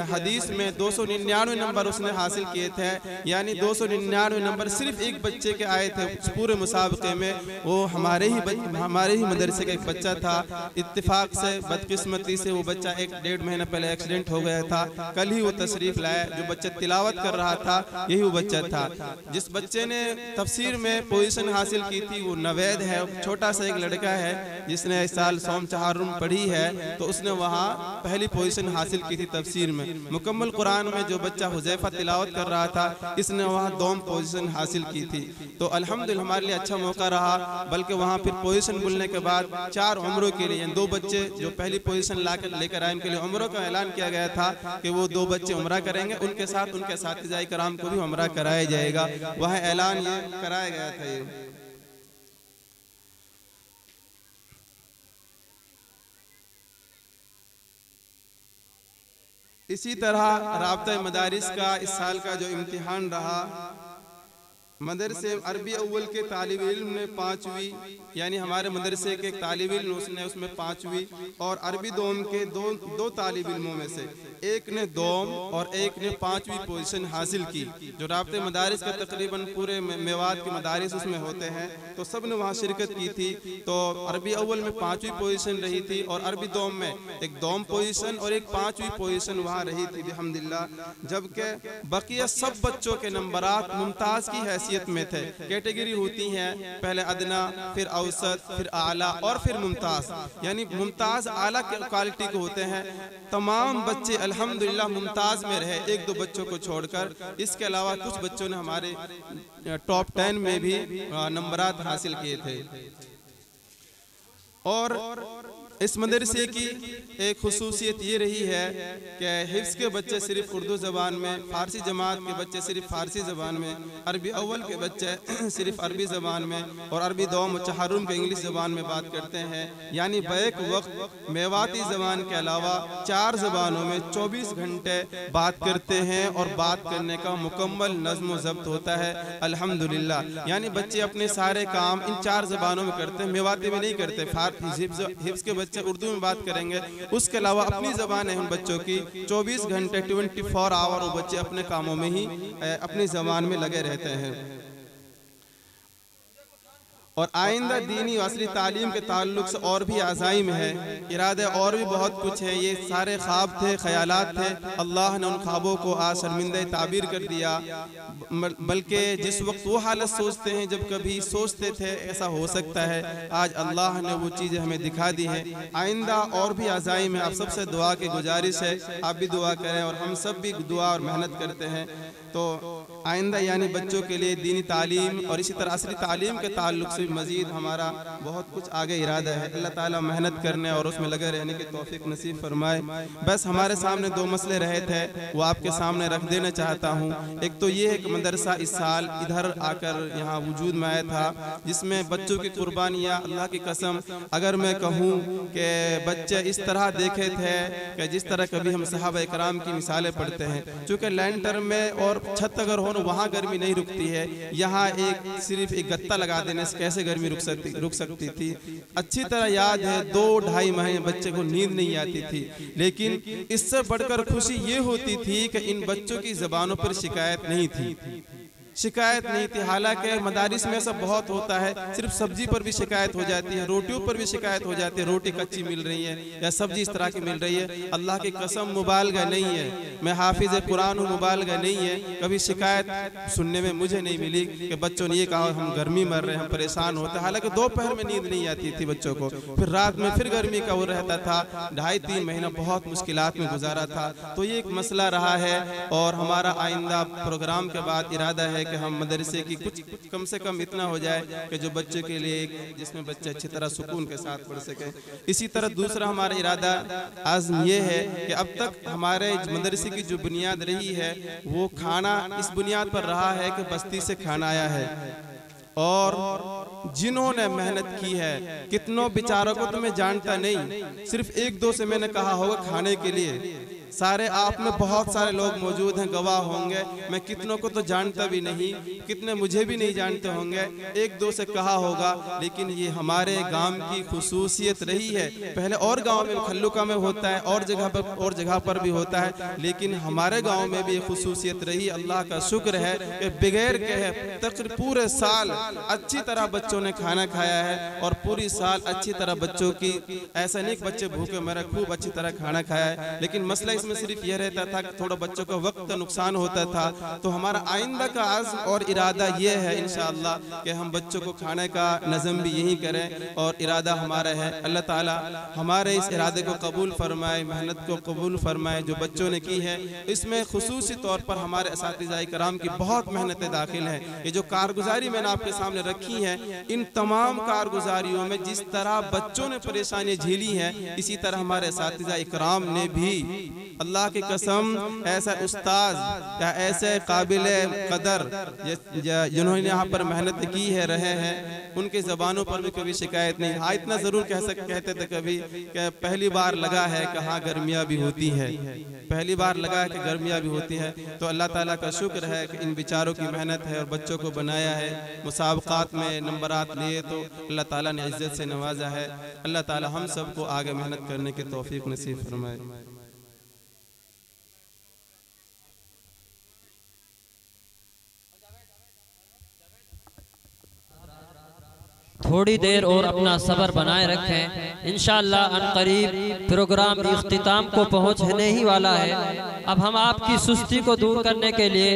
हदीस में 299 नंबर उसने हासिल किए थे, यानी 299 नंबर सिर्फ एक बच्चे के आए थे पूरे मुसाबके में। वो हमारे ही मदरसे का एक बच्चा था। इत्तेफाक से, बदकिस्मती से वो बच्चा 1-1.5 महीना पहले एक्सीडेंट हो गया था। कल ही वो तशरीफ लाया। जो बच्चे तिलावत तिलावत कर रहा था, यही वो बच्चा था। जिस बच्चे ने तफसीर में पोजीशन हासिल की थी वो नवेद है, छोटा सा एक लड़का है जिसने इस साल सोम चहारुम पढ़ी है, तो उसने वहाँ पहली पोजीशन हासिल की थी तफसीर में। मुकम्मल कुरान में जो बच्चा हुज़ैफा तिलावत कर रहा था, इसने वहाँ दोम पोजीशन हासिल की थी। तो अल्हम्दुलिल्लाह हमारे लिए अच्छा मौका रहा, बल्कि वहाँ फिर पोजीशन मिलने के बाद 4 उम्रों के लिए 2 बच्चे जो पहली पोजीशन लेकर आए उनके लिए उम्रों का ऐलान किया गया था कि वो 2 बच्चे उम्रा करेंगे, उनके साथ उनके साथीजाए कराम को भी उम्रा कराया जाएगा। वह ऐलान ये कराया गया था। ये इसी तरह राब्ता मदारिस का इस साल का जो इम्तिहान रहा, मदरसे अरबी अव्वल के तालिब इल्म ने 5वीं, यानी हमारे मदरसे के एक तालिब इल्म उसने उसमें 5वीं, और अरबी दोम के दो तालिब इल्मों में से एक ने दोम और एक ने 5वीं पोजीशन हासिल की। जो राब्ते मदारिस का तकरीबन पूरे मेवात के मदारिस उसमें होते हैं, तो सब ने वहाँ शिरकत की थी। तो अरबी अव्वल में 5वीं पोजीशन रही थी और अरबी दोम में एक दोम पोजीशन और एक 5वीं पोजीशन वहाँ रही थी बिहम्दिल्लाह। जबकि बकिया सब बच्चों के नंबरात मुमताज की हैसियत में थे। कैटेगरी होती हैं, पहले अदना, फिर औसत, फिर आला और फिर मुमताज, यानी मुमताज आला के क्वालिटी के होते हैं। तमाम बच्चे अल्हम्दुलिल्लाह मुमताज में रहे, 1-2 बच्चों को छोड़कर। इसके अलावा कुछ बच्चों ने हमारे टॉप 10 में भी नंबरात हासिल किए थे। और इस मदरसे की एक खुसूसियत ये रही है कि हिफ्ज़ के बच्चे सिर्फ उर्दू ज़बान में, फ़ारसी जमात के बच्चे सिर्फ फ़ारसी ज़बान में, अरबी अव्वल के बच्चे सिर्फ अरबी ज़बान में और अरबी दोम चहारुम के इंग्लिश ज़बान में बात करते हैं। यानी बैक वक्त मेवाती ज़बान के अलावा 4 ज़बानों में 24 घंटे बात करते हैं और बात करने का मुकम्मल नज़्म व ज़ब्त होता है अल्हम्दुलिल्लाह। यानी बच्चे अपने सारे काम इन 4 ज़बानों में करते हैं, मेवाती में नहीं करते। हिफ्ज़ के बच्चे उर्दू में बात करेंगे, उसके अलावा अपनी ज़बान है उन बच्चों की। 24 घंटे 24 आवर वो बच्चे अपने कामों में ही अपनी ज़बान में लगे रहते हैं। और आइंदा दीनी असली तालीम के ताल्लुक से और भी आज़ाइम है, इरादे और भी बहुत कुछ है। ये सारे ख्वाब थे, ख्यालात थे, अल्लाह ने उन ख्वाबों को आज शर्मिंदा ताबीर कर दिया। बल्कि जिस वक्त वो हालत सोचते हैं जब कभी सोचते थे ऐसा हो सकता है, आज अल्लाह ने वो चीज़ें हमें दिखा दी है। आइंदा और भी आज़ाइम है। आप सबसे दुआ की गुजारिश है, आप भी दुआ करें और हम सब भी दुआ और मेहनत करते हैं। तो आइंदा यानी बच्चों के लिए दीनी तालीम और इसी तरह असली तालीम के ताल्लुक से मज़ीद हमारा बहुत कुछ आगे इरादा है। अल्लाह ताला मेहनत करने और उसमें लगे रहने की तौफीक नसीब फरमाए। बस हमारे सामने 2 मसले रहे थे, वो आपके सामने रख देना चाहता हूँ। एक तो ये है कि मदरसा इस साल इधर आकर यहाँ वजूद में आया था, जिसमें बच्चों की कुर्बानियाँ, अल्लाह की कसम अगर मैं कहूँ कि बच्चे इस तरह देखे थे कि जिस तरह कभी हम सहाबा इकराम की मिसालें पढ़ते हैं। चूँकि लैंटर में और छत अगर हो तो वहाँ गर्मी नहीं रुकती है, यहाँ सिर्फ एक गत्ता लगा देने से कैसे गर्मी रुक सकती थी। अच्छी तरह याद है 2-2.5 महीने बच्चे को नींद नहीं आती थी, लेकिन इससे बढ़कर खुशी ये होती थी कि इन बच्चों की ज़बानों पर शिकायत नहीं थी, शिकायत नहीं थी। हालांकि मदारिस में ऐसा बहुत होता है, सिर्फ सब्जी पर भी शिकायत हो जाती है, रोटियों पर भी शिकायत हो जाती है, रोटी कच्ची मिल रही है या सब्जी इस तरह की मिल रही है। अल्लाह की कसम मुबालगा नहीं है, मैं हाफिज कुरान हूँ, मुबालगा नहीं है। कभी शिकायत सुनने में मुझे नहीं मिली कि बच्चों ने ये कहा हम गर्मी मर रहे हैं, हम परेशान होते हैं। हालांकि दोपहर में नींद नहीं आती थी बच्चों को, फिर रात में फिर गर्मी का वो रहता था। 2.5-3 महीना बहुत मुश्किलात में गुजारा था। तो ये एक मसला रहा है और हमारा आइंदा प्रोग्राम के बाद इरादा है कि हम मदरसे की कुछ कम से कम इतना हो जाए कि जो बच्चों के लिए जिसमें बच्चे अच्छी तरह सुकून के साथ पढ़ सके। इसी तरह दूसरा हमारा इरादा आज़म ये है कि अब तक हमारे मदरसे की जो बुनियाद रही है वो खाना इस बुनियाद पर रहा है कि बस्ती से खाना आया है और जिन्होंने मेहनत की है, कितनों बेचारों को तो मैं जानता नहीं, सिर्फ 1-2 से मैंने कहा होगा खाने के लिए। सारे आप में बहुत सारे लोग मौजूद हैं, गवाह होंगे। मैं कितनों को तो जानता भी नहीं, कितने मुझे भी नहीं जानते होंगे, 1-2 से कहा होगा। लेकिन ये हमारे गांव की खुसूसियत रही है। पहले और गांव में खल्लुका में होता है और जगह पर भी होता है, लेकिन हमारे गांव में भी खुसूसियत रही। अल्लाह का शुक्र है कि बगैर कहे तकरीबन पूरे साल अच्छी तरह बच्चों ने खाना खाया है और पूरी साल अच्छी तरह बच्चों की, ऐसा नहीं कि बच्चे भूखे मरे, खूब अच्छी तरह खाना खाया है। लेकिन मसला इसमें सिर्फ ये रहता था कि थोड़ा बच्चों का वक्त का नुकसान होता था। तो हमारा आइंदा का आज़्म और इरादा ये है इंशाअल्लाह कि हम बच्चों को खाने का नज़म भी यही करें, और इरादा हमारा है। अल्लाह ताला हमारे इस इरादे को कबूल फरमाए, मेहनत को कबूल फरमाए जो बच्चों ने की है। इसमें खुसूसी तौर पर हमारे असातिज़ा कराम की बहुत मेहनतें दाखिल हैं। ये जो कारगुजारी मैंने आपके सामने रखी है, इन तमाम कारगुजारियों में जिस तरह बच्चों ने परेशानी झेली है, इसी तरह हमारे असातिज़ा इकराम ने भी, अल्लाह की कसम, ऐसा उस्ताद या ऐसे काबिल कदर जिन्होंने यहाँ पर मेहनत की है रहे हैं, उनके ज़बानों पर भी कभी शिकायत नहीं। हाँ, इतना ज़रूर कहते थे कभी कि पहली बार लगा है कि हाँ गर्मियाँ भी होती है, पहली बार लगा है कि गर्मियाँ भी होती है। तो अल्लाह ताला का शुक्र है कि इन बेचारों की मेहनत है और बच्चों को बनाया है, मुसाबकात में नंबरात लिए तो अल्लाह ताला ने इज्जत से नवाजा है। अल्लाह ताला हम सबको आगे मेहनत करने की तौफीक नसीब फरमाए। थोड़ी देर और अपना सब्र बनाए रखें। इंशाअल्लाह अनकरीब प्रोग्राम इख्तिताम को पहुंचने ही वाला है। अब हम आपकी सुस्ती को दूर करने के लिए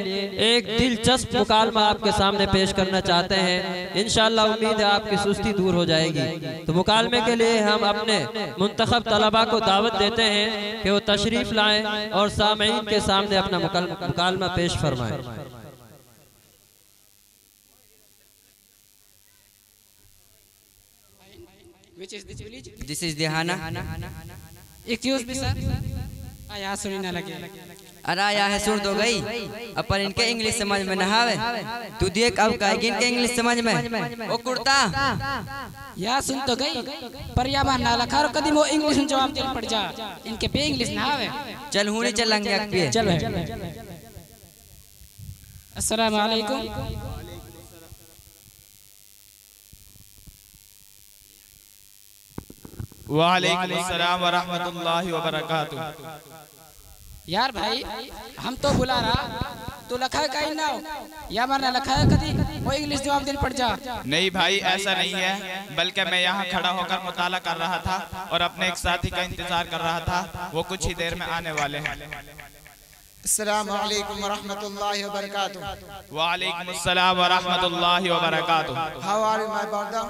एक दिलचस्प मुकालमा आपके सामने पेश करना चाहते हैं। इंशाअल्लाह उम्मीद है आपकी सुस्ती दूर हो जाएगी। तो मुकालमे के लिए हम अपने मुंतखब तलबा को दावत देते हैं कि वो तशरीफ लाएं और सामईन के सामने अपना मुकालमा पेश फरमाएं। This is Dihana. Excuse me, sir. यहाँ सुनी ना लगे। अरे यहाँ सुन तो गई, अपन इनके इंग्लिश समझ में ना आवे। तू देख अब कहेगी इनके इंग्लिश समझ में। ओ कुर्ता यहाँ सुन तो गई, पर या बार ना लखा रो कदी वो इंग्लिश में जवाब देना पड़ जा। इनके पे इंग्लिश ना आवे। चल हुने चलेंगे पे। चल अस्सलाम वालेकुम। वालेकुम अस्सलाम व रहमतुल्लाहि व बरकातुहू। यार भाई हम तो बुला रहा, तो लखा है कहीं ना हो या मरना लखा है कदी वो इंग्लिश जवाब देने पड़ जा। नहीं भाई ऐसा नहीं है, बल्कि मैं यहाँ खड़ा होकर मुताला कर रहा था और अपने एक साथी का इंतजार कर रहा था, वो कुछ ही देर में आने वाले हैं। अस्सलाम वालेकुम व रहमतुल्लाहि व बरकातुहू। वालेकुम अस्सलाम व रहमतुल्लाहि व बरकातुहू। How are you, my brother?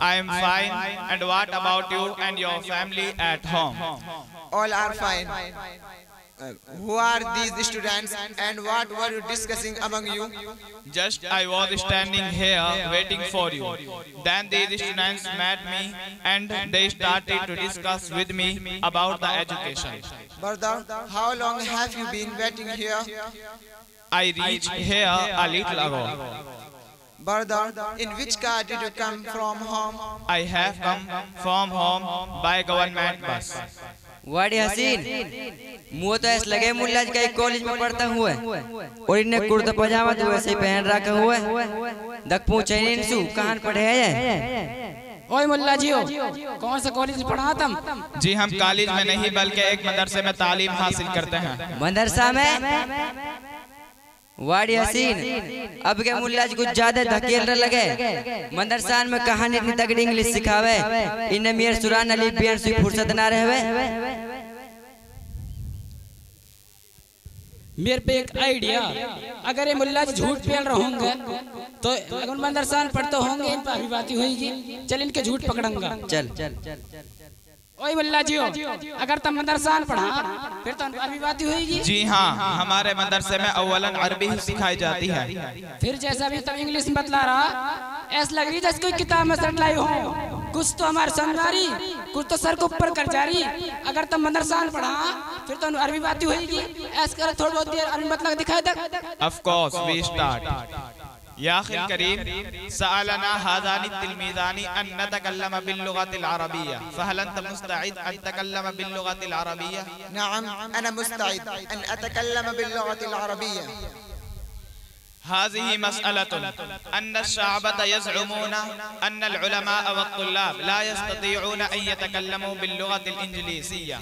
I am fine, and what about you and your family at home? All are fine. Who are these students and what were you discussing among you? Just I was standing here waiting for you. Then these students met me and they started to discuss with me about the education. Brother, how long have you been waiting here? I reached here a little ago. Brother, in which car did you come from home? I have come from home by government bus. वाड़ी हसीन मुँह तो ऐसा लगे मुल्ला जी का एक कॉलेज में पढ़ता हुआ और इन्हें कुर्ता पजामा तो वैसे ही पहन रखा हुआ है। दक पूछे इनसु कहाँ पढ़े हैं? ओए मुल्ला जी हो, कौन सा कॉलेज पढ़ा तुम? जी हम कॉलेज में नहीं बल्कि एक मदरसे में तालीम हासिल करते हैं। मदरसा में? वाड़ी हसीन अब के मुल्ला जी कुछ ज्यादा धकेल लगे। मदरसा में कहानी इतनी तगड़ी इंग्लिश सिखावे, इन्हें मियां सुरान अली बियान से फुर्सत ना रहे। मेरे पे एक आइडिया, अगर ये मुल्ला जी झूठ पेल रहे होंगे तो अगर मदरसा पढ़ते होंगे इन पर अभिवाती होगी। चल इनके झूठ पकड़ूंगा। चल ओए मुल्ला जी हो, अगर तुम मदरसा पढ़ा फिर तो अभिवाती होगी। जी हाँ, हमारे मदरसे में अव्वलन अरबी ही सिखाई जाती है। फिर जैसा भी तुम इंग्लिश में बतला रहा, ऐसा लग रही जैसे कोई किताब में सट लाई हो। कुछ तो हमारे समझारी, कुछ तो सर को ऊपर कर जा रही। अगर तुम मदरसा पढ़ा फिर तो अरबी बाती होगी। ऐसा कर थोड़ी बहुत देर अरबी मतलब दिखाई दे। Of course we start. या अखिल करीम सअलना हाज़ानी तिलमीज़ानी अन नतकल्लम बिल्लुगतिल अरबिय्या फहल अंत मुस्तइद अन तकल्लम बिल्लुगतिल अरबिय्या? नअम अना मुस्तइद अन अतकल्लम बिल्लुगतिल अरबिय्या। हाज़िही मसअलतुन अन्न अश-शअबत यज़उमूना अन्न अल-उलमा वत-तुल्लाब ला यस्ततीऊना अन यतकल्लमू बिल्लुगतिल इंजलीसिय्या।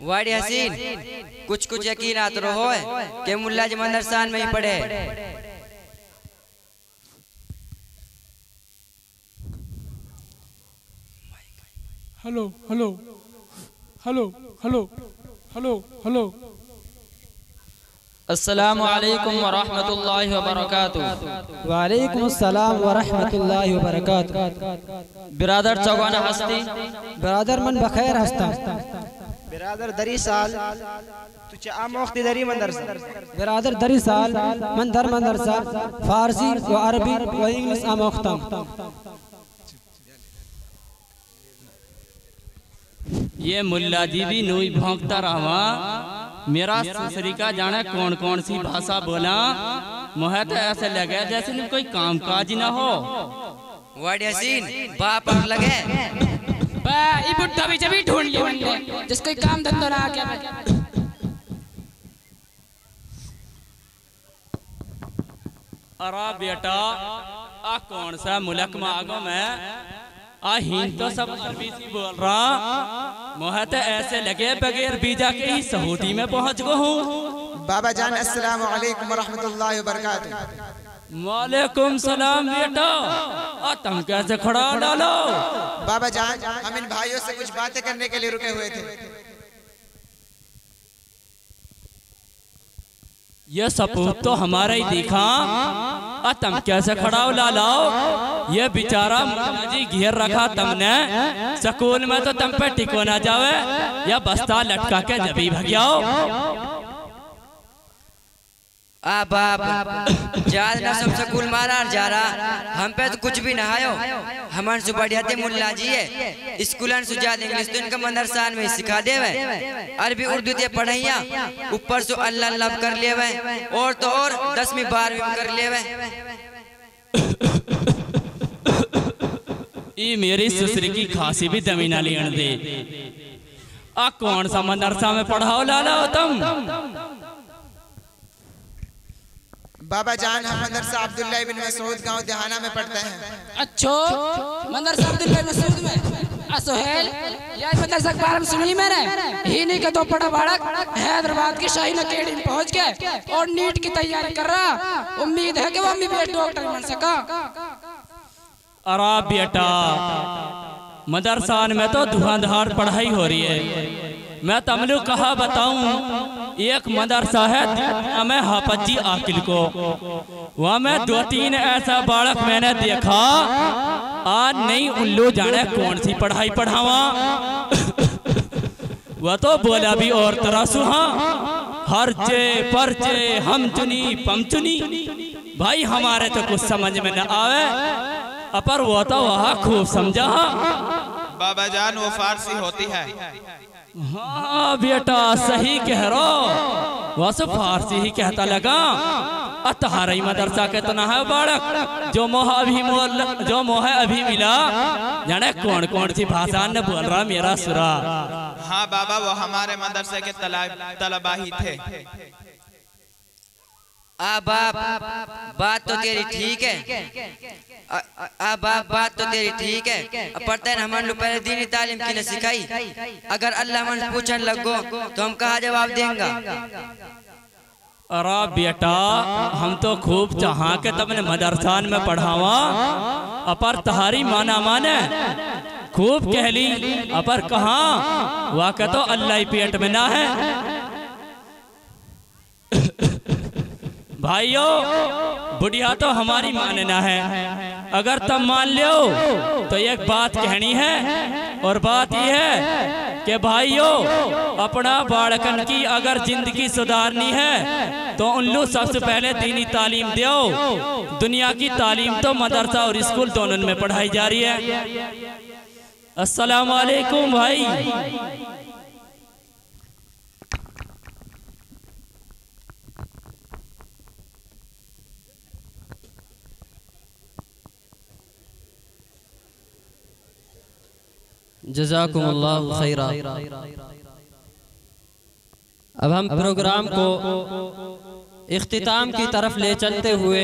वाड़ी हसीन कुछ कुछ यकीन आत रहो है कि मुल्ला जी मदरसान में ही पढ़े। Hello hello hello hello hello hello. अस्सलामु अलैकुम व रहमतुल्लाहि व बरकातुहू। वालेकुम अस्सलाम व रहमतुल्लाहि व बरकातुहू। बिरादर चौगाना हस्ती, बिरादर मन बखैर हस्ता, बिरादर दरी साल तुझे आम वक्ती दरी मदरसा, बिरादर दरी साल मन दर मदरसा फारसी व अरबी व इंग्लिश आमोख्तम। ये मुल्ला जी भी नोई भौंकता रहा। मेरा ससुरी का जाने कौन कौन सी भाषा बोला। मुझे तो ऐसे लगे जैसे नहीं कोई काम काज ना हो। वाड़ी हसीन बाप लगे ये बुढ़ा भी जब ढूंढ लिया बंदे जिसको काम धंधा ना क्या। अरे बेटा आ कौन सा मुल्क मांगो मैं हिंद तो सब सर्विसी बोल रहा। मुझे तो ऐसे लगे बगैर वीजा के ही सऊदी में पहुंच गया हूँ। बाबा जान अस्सलाम वालेकुम व रहमतुल्लाहि व बरकातुहू। वालेकुम सलाम बेटा। तुम कैसे खड़ा डालो? बाबा जान हम इन भाइयों से कुछ बातें करने के लिए रुके हुए थे। ये सपूत तो हमारा ही दिखा। तुम कैसे खड़ा लाओ? ये बेचारा मुल्ला जी घेर रखा तुमने। स्कूल में तो तुम पे टिको ना जावे या बस्ता लटका के जबी भगियाओ। बाप जाद ना सब स्कूल मारा जा रहा। हम पे तो कुछ भी ना आयो। हमारे से बढ़िया थे मुल्ला जी है स्कूल सुझा इंग्लिश तो इनका मदरसान में सिखा देवे। अरबी उर्दू ते पढ़ाइया ऊपर से अल्लाह अल्लाह कर लेवे और तो और 10वीं 12वीं में कर लेवे। ये मेरी ससुरी की खांसी भी दमी ना लेन दे। कौन सा मदरसा में पढ़ाओ लाला तुम? बाबा जान हम मदरसा अब्दुल्ला इब्न मसूद गांव देहाना में पढ़ते हैं। अच्छो मदरसा अब्दुल्ला इब्न मसूद में असोहेल यार मदरसा के बारे में सुनी मैंने ही नहीं के तो पढ़ा बाड़क हैदराबाद की शाहीन अकेडमी में पहुंच गए और नीट की तैयारी कर रहा। उम्मीद है कि वो भी डॉक्टर बन सका। अरे बेटा मदरसान में तो धुआंधार पढ़ाई हो रही है। मैं तमलू कहा बताऊं। एक मदरसा है मैं हाफजी आकिल को वहाँ में 2-3 ऐसा बालक मैंने देखा। आज नहीं उल्लू जाने कौन सी पढ़ाई पढ़ावा। वह तो बोला भी और तरह सुहा हर चे परचे हम चुनी पम चुनी। भाई हमारे तो कुछ समझ में न आवे अपर वो तो वहाँ खूब समझा। बाबा जान वो फारसी होती है। हाँ बेटा सही कह रहा। वह सब फारसी ही कहता लगा। तुम्हारा ही मदरसा कितना है बालक जो मोह अभी मिला जाने कौन कौन सी भाषा न बोल रहा मेरा सुरा। हाँ बाबा वो हमारे मदरसे के तलबा ही थे। बाप बात तो तेरी ठीक है। बात तो तेरी ठीक है। पढ़ते हैं हमारे लोग पहले दीनी तालीम की न सिखाई। अगर अल्लाह मन पूछने लगो तो हम कहा जवाब देंगे। अरे बेटा हम तो खूब चाहा के तुमने मदरसान में पढ़ावा अपर तहारी माना माने खूब कह ली अपर कहा वाक़ तो अल्लाह ही पेट में ना है। भाइयों बुढ़िया तो हमारी मानना है। अगर तुम मान लो तो एक बात कहनी है और बात यह है कि भाइयों अपना बालकन की अगर जिंदगी सुधारनी है तो उन लोग सबसे पहले दीनी तालीम दो। दुनिया की तालीम तो मदरसा और स्कूल दोनों में पढ़ाई जा रही है। अस्सलाम वालेकुम भाई। जज़ाकुमुल्लाह खैरा। अब हम प्रोग्राम को इख्तिताम की तरफ ले चलते हुए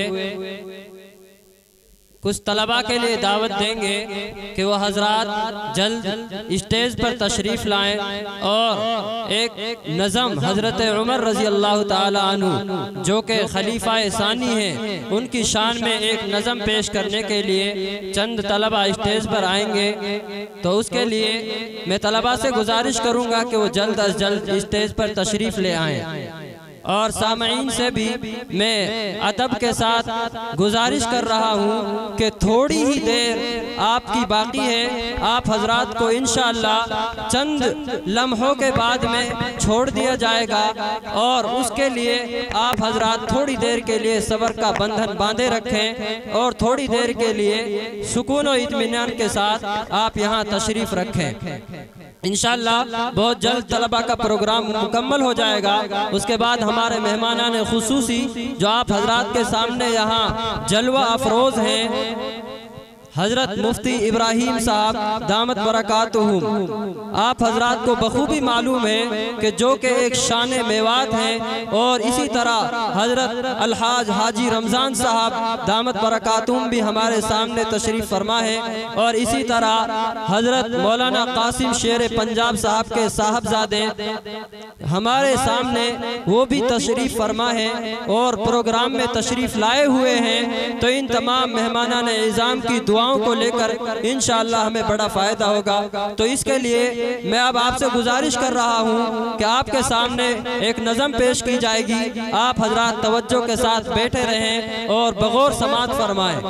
कुछ तलबा के लिए दावत देंगे कि वो हजरात जल्द स्टेज पर तशरीफ़ लाएं और एक नज़म हज़रत उमर रज़ी अल्लाह ताला अन्हु जो कि खलीफा सानी हैं, उनकी शान में एक नज़म पेश करने के लिए चंद तलबा स्टेज पर आएंगे। तो उसके लिए मैं तलबा से गुजारिश करूँगा कि वो जल्द अज जल्द स्टेज पर तशरीफ़ ले आएँ। और सामईन से भी मैं अदब के साथ गुजारिश कर रहा हूँ कि थोड़ी ही देर आपकी बाकी है। आप हजरात को इंशाअल्लाह चंद लम्हों के बाद में छोड़ दिया जाएगा और उसके लिए आप हजरात थोड़ी देर के लिए सब्र का बंधन बांधे रखें और थोड़ी देर के लिए सुकून और इत्मीनान के साथ आप यहाँ तशरीफ़ रखें। इंशाअल्लाह बहुत जल्द तलबा का प्रोग्राम मुकम्मल हो जाएगा। उसके बाद हमारे मेहमानान खुसूसी जो आप हजरात के सामने यहाँ जलवा अफरोज हैं, हजरत मुफ्ती इब्राहिम साहब दामत बरकातुहुम, आप हजरात को बखूबी मालूम है कि जो कि एक शान मेवात हैं। और इसी तरह हजरत अलहाज हाजी रमज़ान साहब दामत बरकातुहुम भी हमारे सामने तशरीफ़ फरमा है। और इसी तरह हजरत मौलाना कासिम शेर पंजाब साहब के साहबजादे हमारे सामने वो भी तशरीफ़ फरमा है और प्रोग्राम में तशरीफ़ लाए हुए हैं। तो इन तमाम मेहमानान इज़ाम की दुआ को लेकर इंशाअल्लाह हमें बड़ा फायदा होगा। तो इसके लिए मैं अब आपसे गुजारिश कर रहा हूं कि आपके सामने एक नज़म पेश की जाएगी। आप हजरात तवज्जो के साथ बैठे रहें और बगौर समात फरमाएं।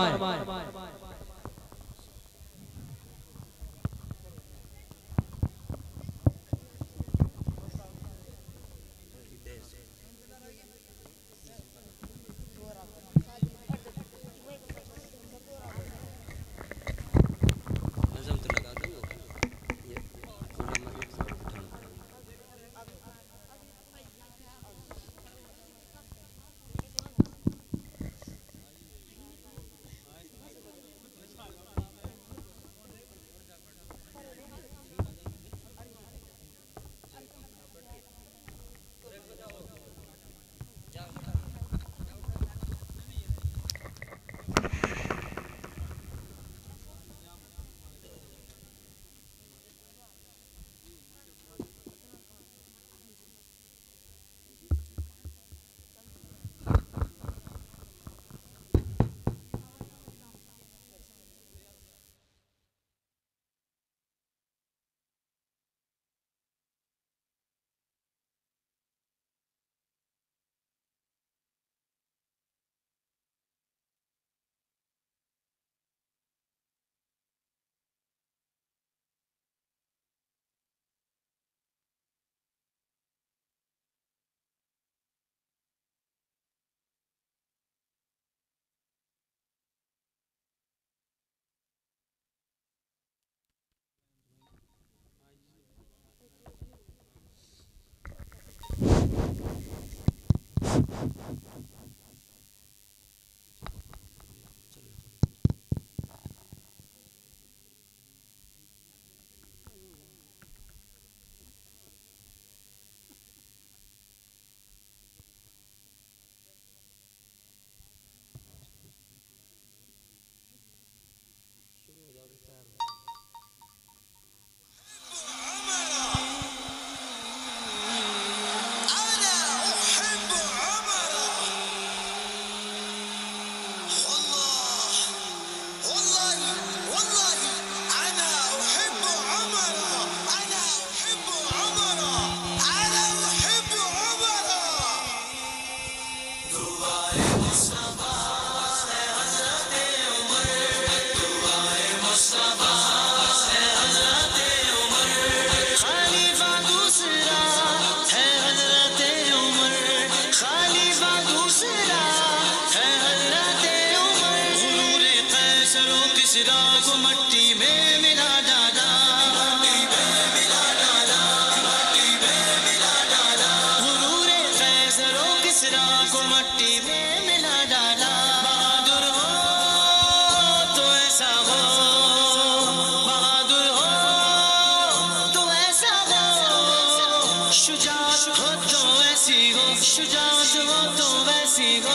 शुजात हो तो वैसी हो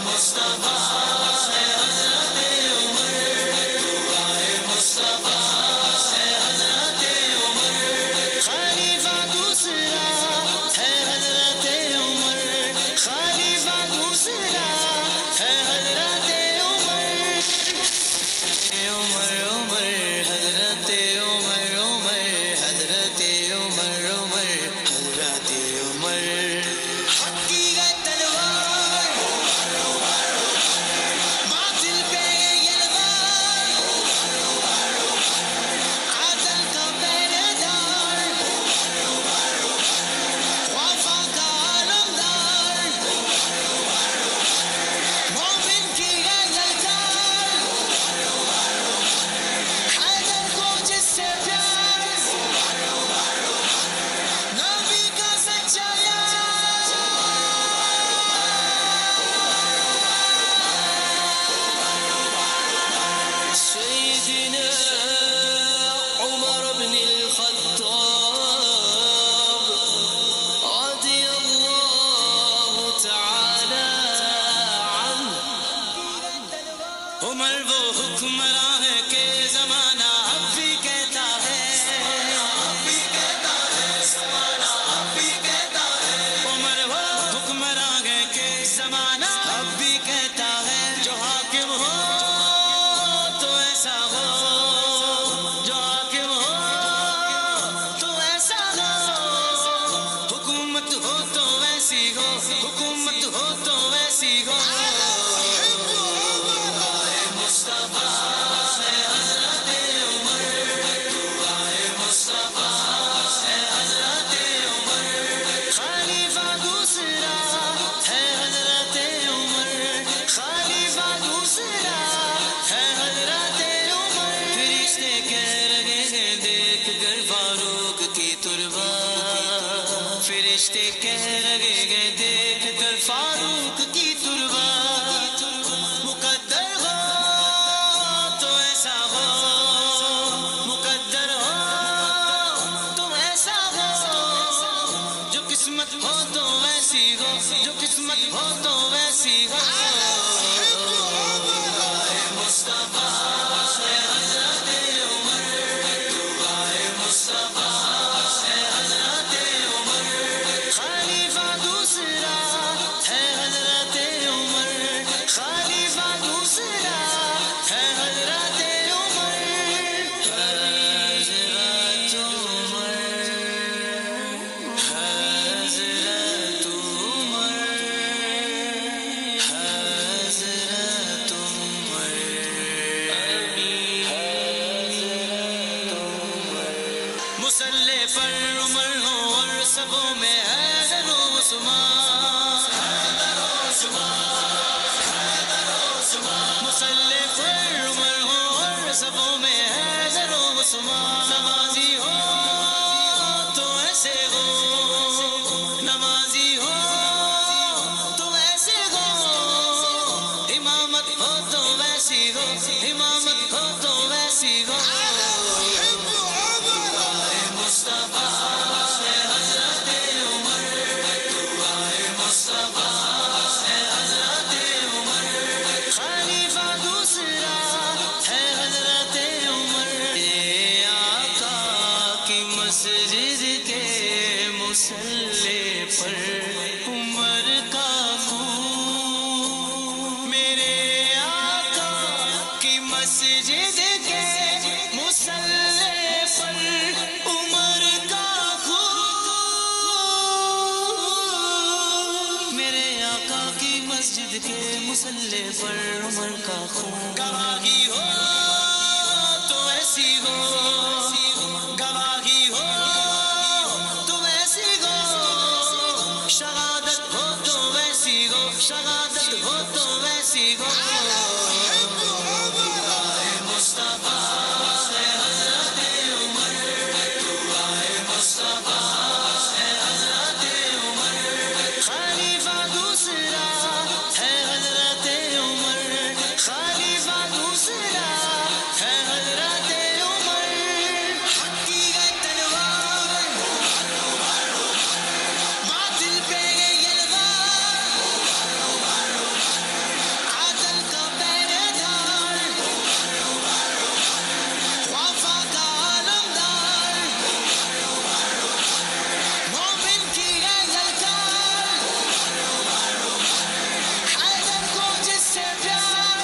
मुस्तफा वैसी हो, जो किस्मत हो तो वैसी हो। मुस्तफा है हज़रत उमर, मुस्तफा है हज़रत उमर, खलीफा दूसरा है हज़रत उमर, खलीफा दूसरा है हज़रत उमर, हज़रत उमर, हज़रत उमर, हज़रत उमर, मुसल्ले पर उमर हो और सबों में हैदर व उस्मान, मुसल्ले पर उमर हो और सबों में हैदर व उस्मान। नमाजी हो तो ऐसे हो, नमाजी हो तो ऐसे हो, इमामत हो तो वैसी हो, इमामत हो तो वैसी हो। मुस्तफा है हज़रत उमर, मुस्तफा है हज़रत उमर, खलीफा दूसरा है हज़रत उमर। ये आका की मस्जिद के मुसल्ले पर उमर का खून, मेरे आका की मस्जिद के मुसल्ले पर उमर का खून, मेरे आका की मस्जिद के मुसल्ले पर उमर का खून। गवाही हो तो ऐसी हो, गवाही हो तो ऐसी हो, शहादत हो तो वैसी हो, शहादत हो तो वैसी हो। मुस्तफा है हज़रत उमर, मुस्तफा है हज़रत उमर, खलीफा दूसरा है हज़रत उमर, खलीफा दूसरा है हज़रत उमर। हक की है तलवार, बातिल पे है यलगार, आदल का पहरेदार, वफा का आलमदार, मोमिन की है ललकार, हैदर को जिससे प्यार,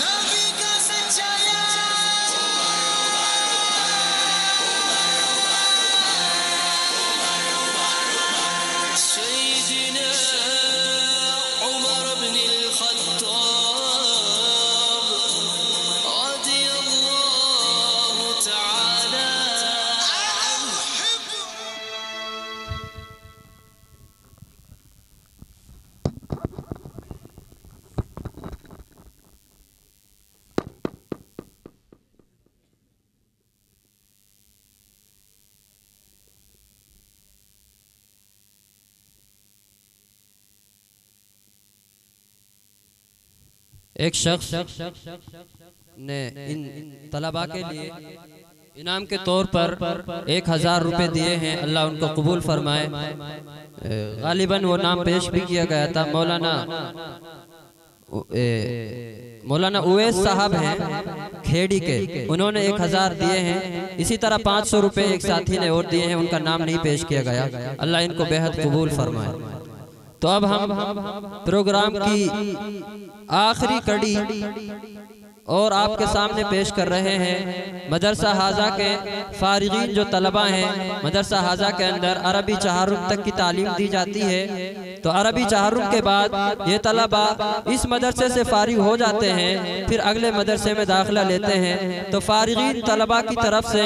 नबी का सच्चा यार। सैयदना उमर बिन अल-खत्ताब रज़ियल्लाहु तआला अन्हु। एक शख्स ने इन तलबा के लिए इनाम के तौर पर 1000 रुपए दिए हैं। अल्लाह उनको कबूल फरमाए। गालिबन वो नाम पेश भी किया गया था। मौलाना उवैस साहब हैं खेड़ी के, उन्होंने 1000 दिए हैं। इसी तरह 500 रुपए एक साथी ने और दिए हैं, उनका नाम नहीं पेश किया गया। अल्लाह इनको बेहद कबूल फरमाए। तो अब हम प्रोग्राम की आखिरी कड़ी और आपके सामने पेश कर रहे हैं। मदरसा हाजा के फारिगीन जो तलबा हैं, मदरसा हाजा के अंदर अरबी चहारुम तक की तालीम दी जाती है। तो अरबी चहारुम के बाद ये तलबा इस मदरसे से फारिग हो जाते हैं, फिर अगले मदरसे में दाखिला लेते हैं। तो फारिगीन तलबा की तरफ से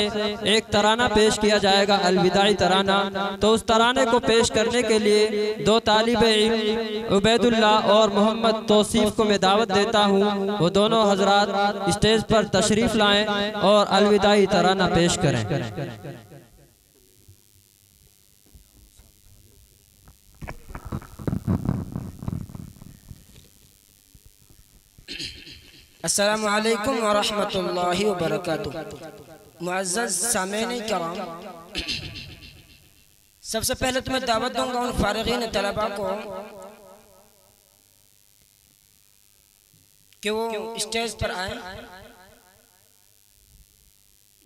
एक तराना पेश किया जाएगा, अलविदाई तराना। तो उस तराने को पेश करने के लिए 2 तालिबे इल्म उबैदुल्लाह और मोहम्मद तौसीफ को मैं दावत देता हूँ। वो दोनों हजरात स्टेज पर तशरीफ लाएं और अलविदाई तराना पेश करें। अस्सलामु अलैकुम व रहमतुल्लाहि व बरकातुहू। मुअज़्ज़ज़ सामीन किराम, सबसे पहले तो मैं दावत दूंगा उन फारिगीन तलबा को कि वो स्टेज पर आए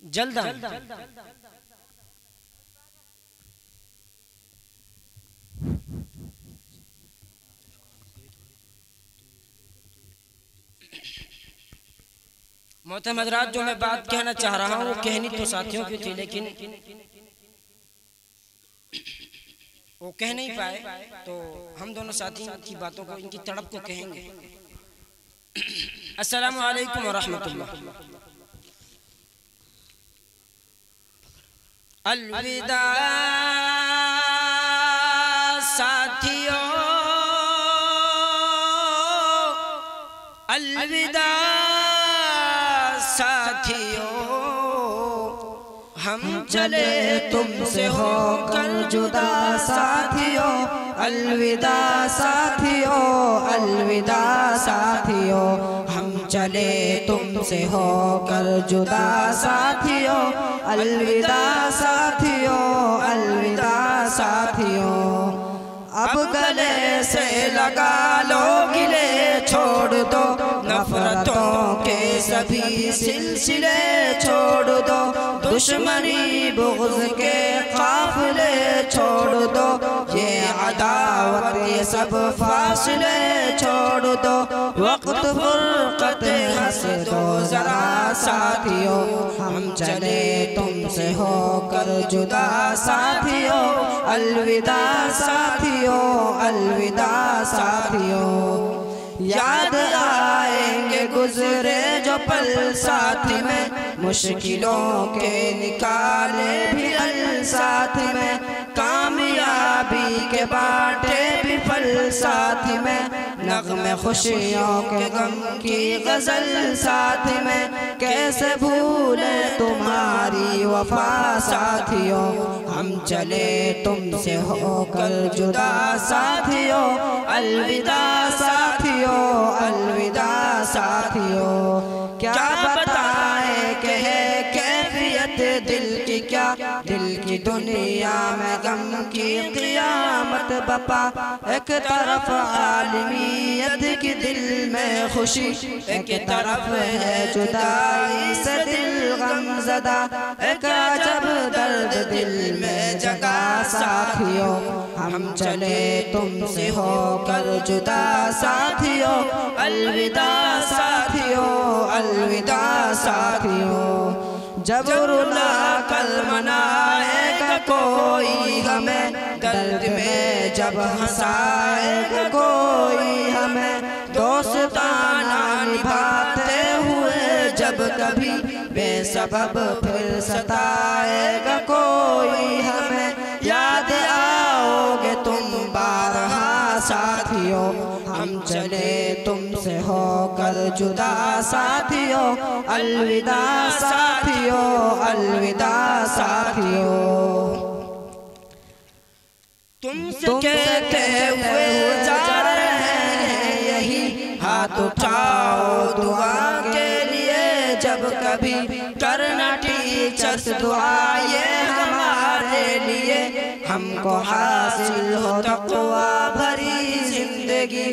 जल्द आए। मोहतरम हज़रात, जो मैं बात कहना चाह रहा हूँ वो कहनी तो साथियों की थी, लेकिन वो कह नहीं पाए, तो हम दोनों साथी की बातों को, इनकी तड़प को कहेंगे। अस्सलामु अलैकुम वरहमतुल्लाह। अलविदा साथियों, अलविदा साथियों, हम चले तुमसे होकर जुदा साथियों। अलविदा साथियों, अलविदा साथियों, हम चले तुमसे होकर जुदा साथियों। अलविदा साथियों, अलविदा साथियों, अब गले से लगा लो गिले, छोड़ दो नफरतों के सभी सिलसिले, छोड़ दो दुश्मनी बुग़्ज़ के काफ़िले, छोड़ दो ये अदावत ये सब फासले, छोड़ दो वक्त फुरक़त हंस दो ज़रा साथियों। हम चले तुमसे होकर जुदा साथियों। अलविदा साथियों, अलविदा साथियों, याद आएंगे गुजरे जो पल साथ में, मुश्किलों के निकाले भी अल साथ में, कामयाबी के बाटे भी फल साथ में, नग़्मे खुशियों के गम की गज़ल साथ में, कैसे भूले तुम्हारी वफा साथियों। हम चले तुमसे होकर जुदा साथियों। अलविदा साथियों, अलविदा साथियों, क्या बताएं कि है कैफियत दिल की, क्या दिल की दुनिया में गम की क़ियामत बपा। एक तरफ आलमियत की दिल में खुशी, एक तरफ है जुदाई से दिल गमज़दा, एक अजब दर्द दिल में जगा साथियों। हम चले तुमसे होकर जुदा साथियों। अलविदा साथियों, अलविदा साथियों, जब रुला कल मनाएगा कोई हमें, दर्द में जब हंसाएगा कोई हमें, दोस्ताना निभाते हुए जब कभी बेसबब फिर सताएगा कोई हमें, याद आओगे तुम बारहा साथियों। हम चले तुमसे होकर जुदा साथियों। अलविदा साथियों, अलविदा साथियों, तुमसे कहते हुए जा रहे हैं यही, हाथ उठाओ दुआ के लिए जब कभी, करना टीचर्स दुआ ये हमारे लिए, हमको हासिल हो तक़वा भरी जिंदगी,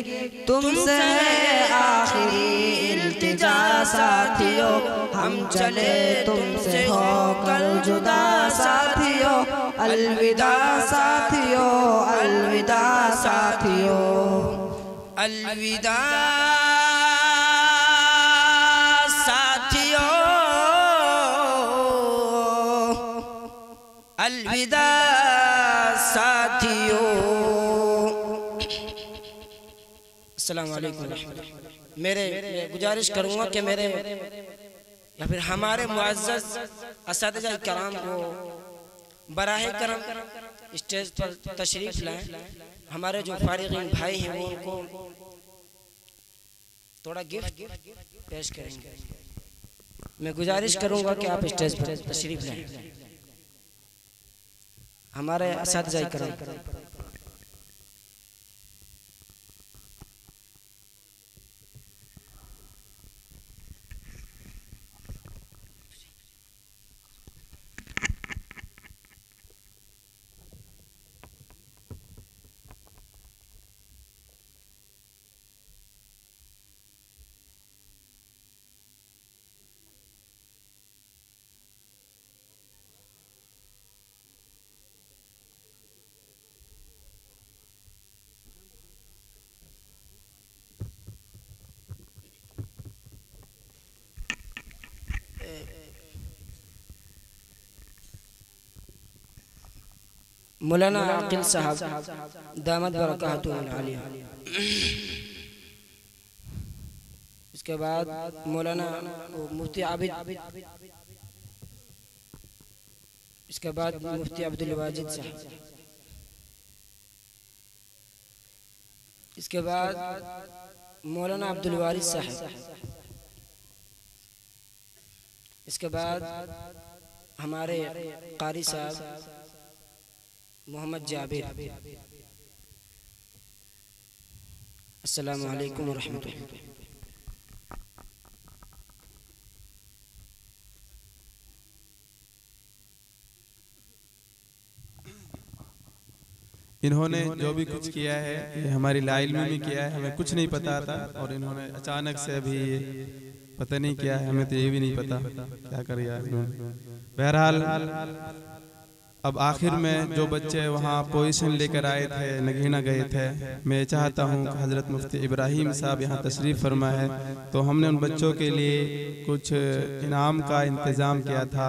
तुमसे है आखिरी इल्तिजा साथियों। हम चले तुमसे होकर जुदा साथियों। अलविदा साथियों, अलविदा साथियों, अलविदा साथियों, अलविदा साथियों। अस्सलाम वालेकुम। मेरे गुजारिश करूँगा कि मेरे या फिर हमारे मुअज़्ज़ज़ असातिज़ा किराम को बराहे करम स्टेज पर तशरीफ़ लाएं। हमारे जो फारिगीन भाई हैं वो उनको थोड़ा गिफ्ट पेश करेंगे। मैं गुजारिश करूँगा कि आप स्टेज पर तशरीफ़ लाएं। हमारे असातिज़ा किराम मौलाना आकिल साहब दामद बरकातुहुल आलिया। इसके बाद मौलाना मुफ्ती आबिद, इसके बाद मुफ्ती अब्दुल वाजिद साहब, इसके बाद मौलाना अब्दुल वारिस साहब, इसके बाद हमारे कारी साहब मोहम्मद जाबिर। अस्सलामु अलैकुम व रहमतुल्लाह। इन्होंने जो भी कुछ किया है ये हमारी लाइल में भी किया है, हमें कुछ नहीं पता था और इन्होंने अचानक से अभी ये पता नहीं किया है, हमें तो ये भी नहीं पता क्या कर यार इन्होंने। बहरहाल अब आखिर में जो बच्चे वहाँ पोजीशन लेकर आए थे, नगीना गए थे, मैं चाहता हूँ कि हज़रत मुफ्ती इब्राहिम साहब यहाँ तशरीफ़ फरमा है, तो हमने उन बच्चों के लिए कुछ इनाम का इंतज़ाम किया था,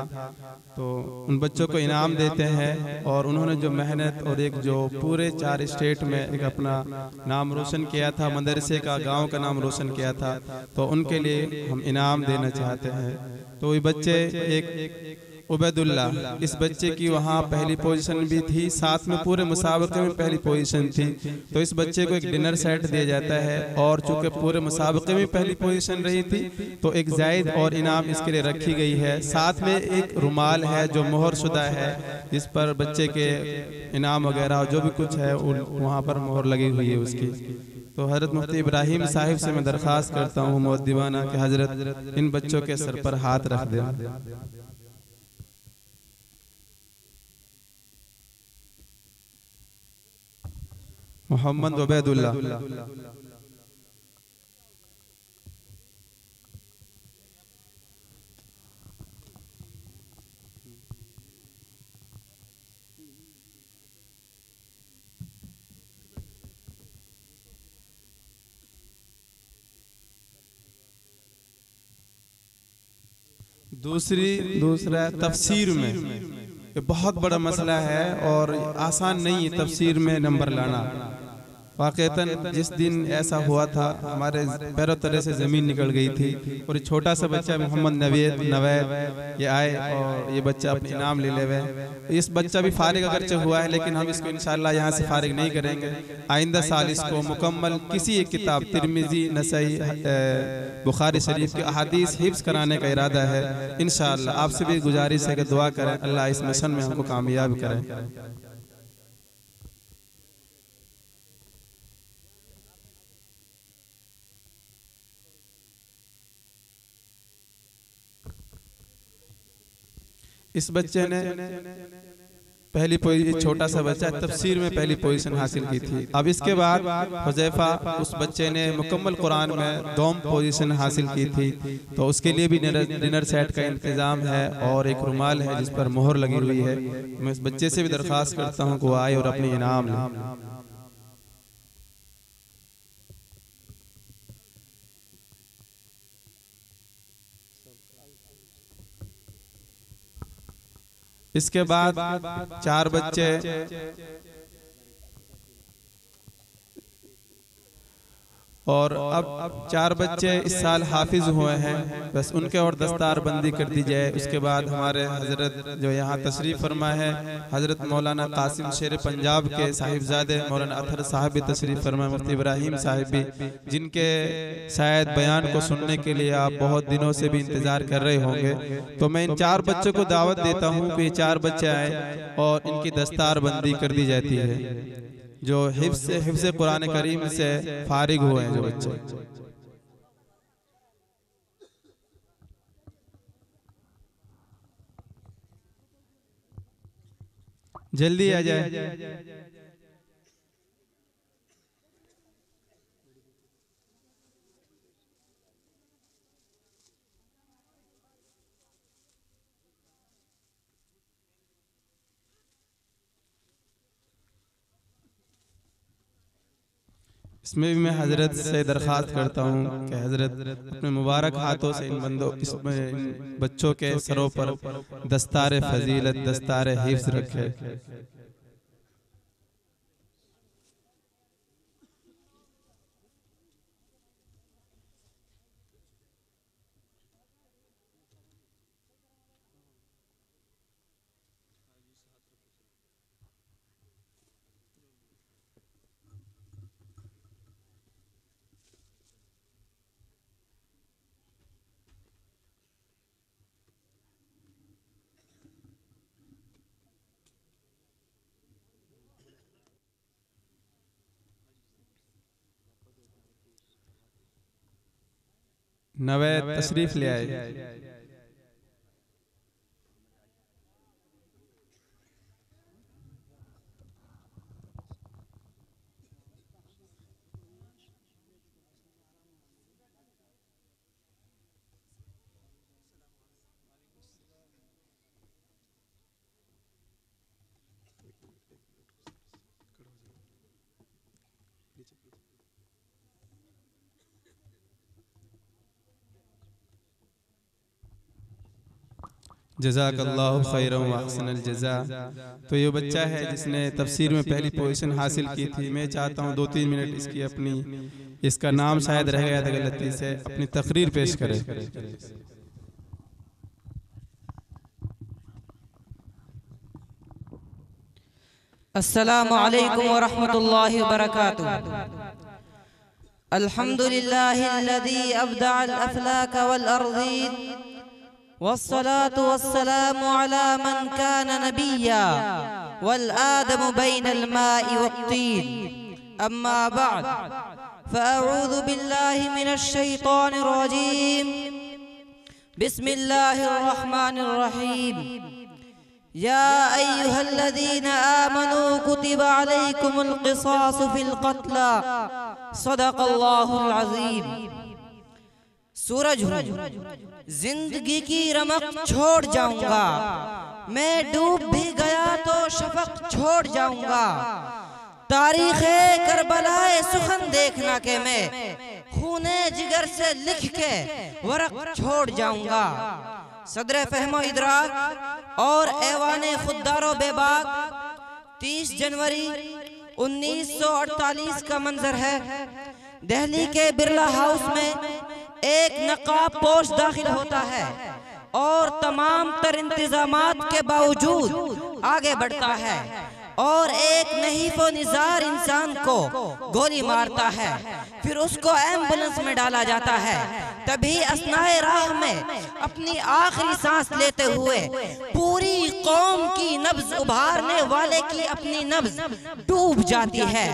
तो उन बच्चों को इनाम देते हैं। और उन्होंने जो मेहनत और एक जो पूरे 4 स्टेट में एक अपना नाम रोशन किया था, मदरसे का, गांव का नाम रोशन किया था, तो उनके लिए हम इनाम देना चाहते हैं। तो ये बच्चे एक उबैदुल्ला, इस बच्चे की वहाँ पहली पोजीशन भी थी, साथ में पूरे मुसाबके में पहली पोजीशन थी, तो इस बच्चे को एक डिनर सेट दिया जाता है। और चूंकि पूरे मुसाबके में पहली पोजीशन रही थी तो एक जायद और इनाम इसके लिए रखी गई है। साथ में एक रुमाल है जो मोहर शुदा है, जिस पर बच्चे के इनाम वगैरह जो भी कुछ है वहाँ पर मोहर लगी हुई है उसकी। तो हज़रत मुफ्ती इब्राहिम साहिब से मैं दरख्वास्त करता हूँ मुअद्दिबाना कि हज़रत इन बच्चों के सर पर हाथ रख दें। मोहम्मद उबैदुल्ला, दूसरा तफसीर में ये बहुत बड़ा मसला है और आसान नहीं है तफसीर में नंबर लाना। वाक़तन जिस दिन ऐसा हुआ था हमारे पैरों तले से ज़मीन निकल गई थी और ये छोटा सा बच्चा मोहम्मद नवेद ये आए और ये बच्चा अपने इनाम ले ले गए। इस बच्चा भी फारिग अगरचे हुआ है, लेकिन हम इसको इंशाअल्लाह यहाँ से फारिग नहीं करेंगे। आइंदा साल इसको मुकम्मल किसी एक किताब तिरमिज़ी, नसई, बुखारी शरीफ के अहादीस हिफ्ज़ कराने का इरादा है इंशाअल्लाह। आपसे भी गुजारिश है कि दुआ करें, अल्लाह इस मिशन में हमको कामयाब करें। इस बच्चे ने पहली छोटा सा बच्चा तफसीर में पहली पोजीशन हासिल की थी। अब इसके बाद हुज़ैफा, उस बच्चे ने मुकम्मल कुरान में 2 पोजीशन हासिल की थी, तो उसके लिए भी डिनर सेट का इंतज़ाम है और एक रुमाल है जिस पर मोहर लगी हुई है। मैं इस बच्चे से भी दरख्वास्त करता हूँ कि वो आए और अपने इनाम लें। इसके बाद 4 बच्चे और अब 4 बच्चे इस साल हाफिज हुए हैं, बस उनके और दस्तार बंदी कर दी जाए। उसके बाद हमारे हजरत जो यहाँ तशरीफ फरमा है, हजरत मौलाना कासिम शेर पंजाब के साहिबजादे मौलाना अतहर साहब भी तशरीफ फरमा, मुफ्ती इब्राहिम साहिब भी, जिनके शायद बयान को सुनने के लिए आप बहुत दिनों से भी इंतजार कर रहे होंगे। तो मैं इन 4 बच्चों को दावत देता हूँ कि 4 बच्चे आए और इनकी दस्तार बंदी कर दी जाती है, जो हिफ्ज़ कुरान करीम से फारिग हुए हैं जो बच्चे। जल्दी आ जाए। इसमें भी मैं हजरत से दरख्वास्त करता हूँ कि हजरत अपने मुबारक हाथों से इन बच्चों के सरों पर दस्तार फजीलत, दस्तार हिफ्ज़ रखे। नवैद तशरीफ ले आए। जज़ाकल्लाहु खैरन व अहसनल जज़ा। तो ये बच्चा है जिसने तफसीर में पहली पोजीशन हासिल की थी। मैं चाहता हूँ 2-3 मिनट इसकी अपनी, इसका नाम शायद रह गया था गलती से, अपनी तकरीर पेश करे। अस्सलामु अलैकुम व रहमतुल्लाहि व बरकातुहू। अल्हम्दुलिल्लाहिल्लज़ी अब्दअल अफ़लाक वल अर्ज़ीन वस्सलातु वस्सलामु अला मन कान नबिय्या वल आदमु बैनल माइ वत्तीन। अम्मा बअद फ़अऊज़ु बिल्लाहि मिनश शैतानिर रजीम। बिस्मिल्लाहिर रहमानिर रहीम। या अय्युहल्लज़ीना आमनू कुतिबा अलैकुमुल क़िसासु फ़िल क़त्ला। सदक़ल्लाहुल अज़ीम। सूरज हूँ, जिंदगी की रमक छोड़ जाऊंगा, मैं डूब भी गया तो शफक छोड़ जाऊंगा। तारीख़े करबलाए सुखन देखना के मैं खूने जिगर से लिख के वरक छोड़ जाऊंगा। सदर फहमो इदराक और ऐवाने खुद्दारो बेबाक 30 जनवरी 1948 का मंजर है। दिल्ली के बिरला हाउस में एक नकाब पोश दाखिल होता है और तमाम तर इंतजामात के बावजूद आगे बढ़ता है और एक नहीफो निजार इंसान को गोली मारता है। फिर उसको एम्बुलेंस में डाला जाता है। तभी असनाए राह में अपनी आखिरी सांस लेते हुए पूरी कौम की नब्ज उभारने वाले की अपनी नब्ज डूब जाती है।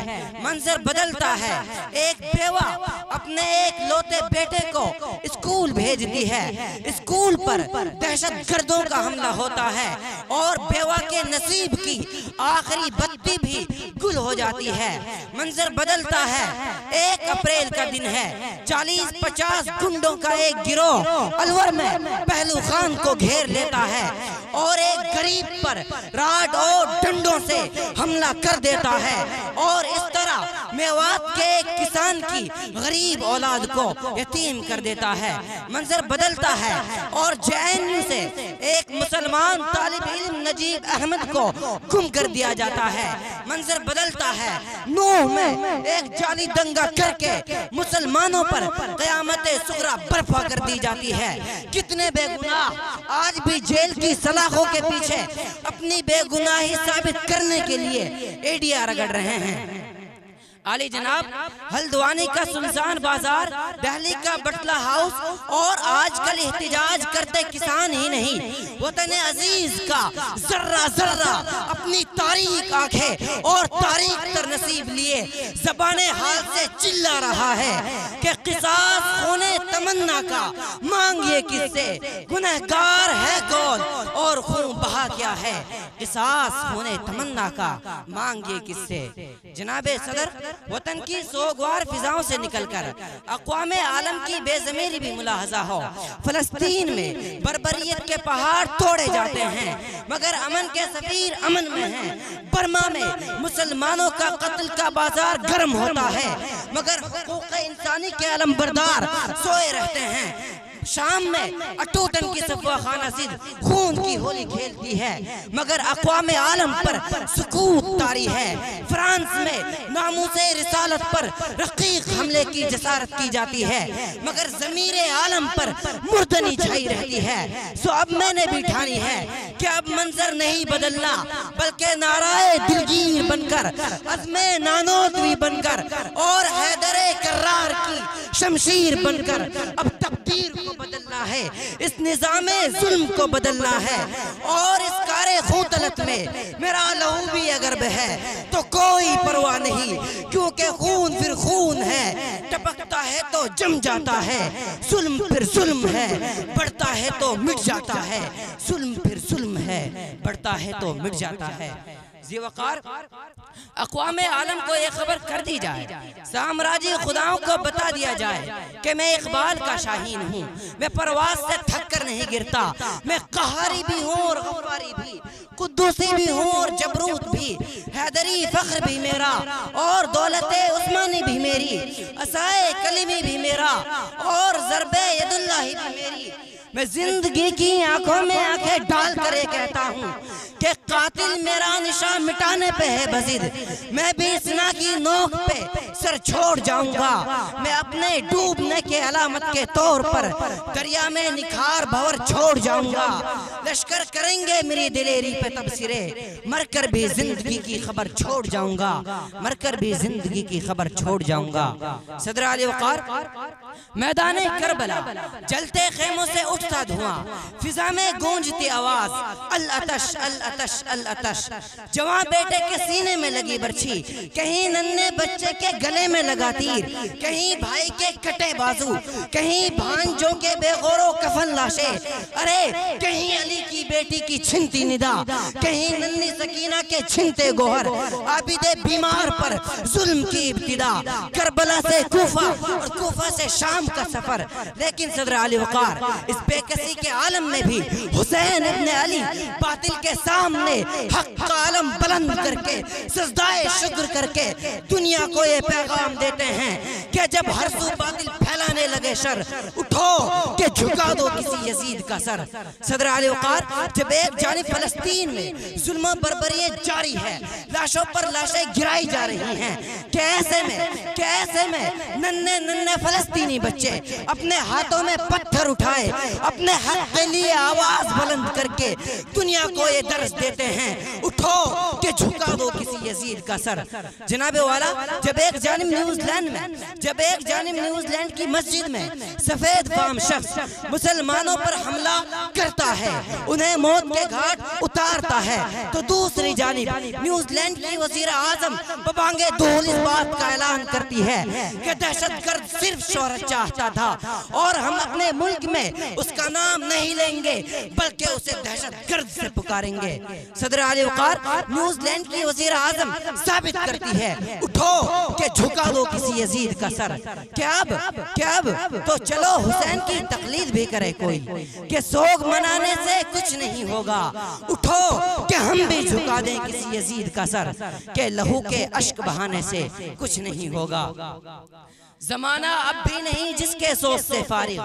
मंजर बदलता है। एक बेवा अपने एक लोते बेटे को स्कूल भेजती है। स्कूल पर दहशतगर्दों का हमला होता है और बेवा के नसीब की आखिरी बत्ती भी गुल हो जाती है। मंजर बदलता है। 1 अप्रैल का दिन है। 40-50 गुंडों का एक गिरोह अलवर में पहलू खान को घेर लेता है और एक गरीब पर राड और डंडों से हमला कर देता है और इस तरह मेवात के एक किसान की गरीब औलाद को यतीम कर देता है। मंजर बदलता है और JNU से एक मुसलमान तालिब इल्म नजीब अहमद को गुम कर दिया जाता है। मंजर बदलता है। नूह में एक जाली दंगा करके मुसलमानों पर क़यामत सुगरा बर्फा कर दी जाती है। कितने बेगुनाह आज भी जेल की सलाखों के पीछे अपनी बेगुनाही साबित करने के लिए एडिया रगड़ रहे हैं। आली जनाब, हल्द्वानी का सुनसान बाजार, दिल्ली का बटला हाउस और आजकल एहतिजाज करते किसान ही नहीं, वतन अजीज का जर्रा जर्रा अपनी तारीख आंखें और तारीख तर नसीब लिए ज़बाने हाल से चिल्ला रहा है कि क़िसास होने तमन्ना का मांगिए किससे, गुनहगार है कौन और खून बहा क्या है। क़िसास होने तमन्ना का मांगिए किससे। जनाबे सदर, वतन की सोगवार फिजाओं से निकलकर अक़वाम आलम की बेज़मीरी भी मुलाहजा हो। फ़लस्तीन में बर्बरियत के पहाड़ तोड़े जाते हैं मगर अमन के सफीर अमन में हैं। बर्मा में मुसलमानों का कत्ल का बाजार गर्म होता है मगर हुकूक़ इंसानी के अलमबरदार सोए रहते हैं। शाम में अटूटन की सफ़वा खाना सिद्ध खून की होली खेलती है मगर अक़वाम आलम पर सुकूत तारी है। फ्रांस में नामूसे रिसालत पर रक़ीक़ हमले की जसारत की जाती है मगर ज़मीरे आलम पर मुर्दनी छाई रहती है। सो अब मैंने भी ठानी है कि अब मंजर नहीं बदलना बल्कि नाराए दिलगीर बनकर, अज़्मे नानोतवी बनकर और हैदरे कर्रार की शमशीर बनकर अब तब्दीर को बदलना है। इस निज़ामे ज़ुल्म को बदलना है और इस कारे खूंतलत में मेरा लहू भी अगर बहे तो कोई परवाह नहीं, क्योंकि खून फिर खून है, टपकता है तो जम जाता है, जुल्म फिर जुल्म है, बढ़ता है तो मिट जाता है, जुल्म फिर जुल्म है, बढ़ता है तो मिट जाता है। ज़ीवकार अक़वाम आलम को ये खबर कर दी जाए, साम्राज्य खुदाओं को बता दिया जाए कि मैं इकबाल का शाहीन हूँ, मैं परवाज से थक कर नहीं गिरता, मैं कहारी भी हूँ और गफ्फारी भी, कुद्दूसी भी हूँ और जबरूत भी, हैदरी फख्र भी मेरा और दौलते उस्मानी भी मेरी, असाए कलीमी भी मेरा और ज़रबे यदुल्लाही भी मेरी। मैं जिंदगी की आंखों में आंखें डाल कर ये कहता हूँ कि कातिल मेरा निशान मिटाने पे है बजिद, मैं भी सिना की नोक पे सर छोड़ जाऊंगा, मैं अपने डूबने के अलामत के तौर पर दरिया में निखार भंवर छोड़ जाऊंगा। लश्कर करेंगे मेरी दिलेरी पे तबसरे, मरकर भी जिंदगी की खबर छोड़ जाऊंगा, मरकर भी जिंदगी की खबर छोड़ जाऊंगा। सदर आली वक़ार मैदान करबला जलते खेमों से उठता धुआं, फिजा में गूंजती आवाज अल अतश अल अतश अल अतश, जवां बेटे के सीने में लगी बर्छी, कहीं नन्हे बच्चे के गले में लगा तीर, कहीं भाई के कटे बाजू, कहीं भांजों के बेगौरो कफन लाशें, अरे कहीं अली की बेटी की छिनती निदा, कहीं नन्ही सकीना के छिनते गोहर, आबिदे बीमार पर जुल्म की इब्तिदा, करबला से कूफा और कूफा से शाम का सफर। लेकिन सदर आली वक़ार इस बेकसी के आलम में भी हुसैन इब्ने अली बातिल के सामने हक का आलम बुलंद करके सजदाए शुक्र करके दुनिया को ये पैगाम देते हैं कि जब हर सू बातिल फैलाने लगे शर, उठो कि झुका दो किसी यजीद का सर। सदर आली वक़ार जब एक जानिब फलस्तीन में जुल्म बर्बरी जारी है, लाशों पर लाशें गिराई जा रही हैं, कैसे में नन्हे नन्हे फलस्तीनी बच्चे अपने हाथों में पत्थर उठाए अपने हक के लिए आवाज बुलंद करके दुनिया को ये दर्ज देते हैं, उठो कि झुका दो किसी यजीद का सर। जनाबे वाला जब एक जानिब न्यूजीलैंड की मस्जिद में सफेद फाम शख्स मुसलमानों पर हमला करता है, उन्हें मौत के घाट उतारता है, तो दूसरी जानिब न्यूजीलैंड की वजीर आजम बबांगे धूल इस बात का ऐलान करती है कि दहशतगर्द सिर्फ शोहरत चाहता था और हम अपने मुल्क में उसका नाम नहीं लेंगे बल्कि उसे दहशतगर्द से पुकारेंगे। सदर आली वक़ार न्यूजीलैंड की वजीर आजम साबित करती है, उठो कि झुका दो किसी यजीद का सर। क्या अब तो चलो हुसैन की तकलीद भी करे कोई कि सोग मनाने से कुछ नहीं होगा, उठो कि हम भी झुका दें किसी यजीद का सर के लहू के अश्क बहाने से कुछ नहीं होगा। जमाना अब भी नहीं जिसके सोच से फारिग,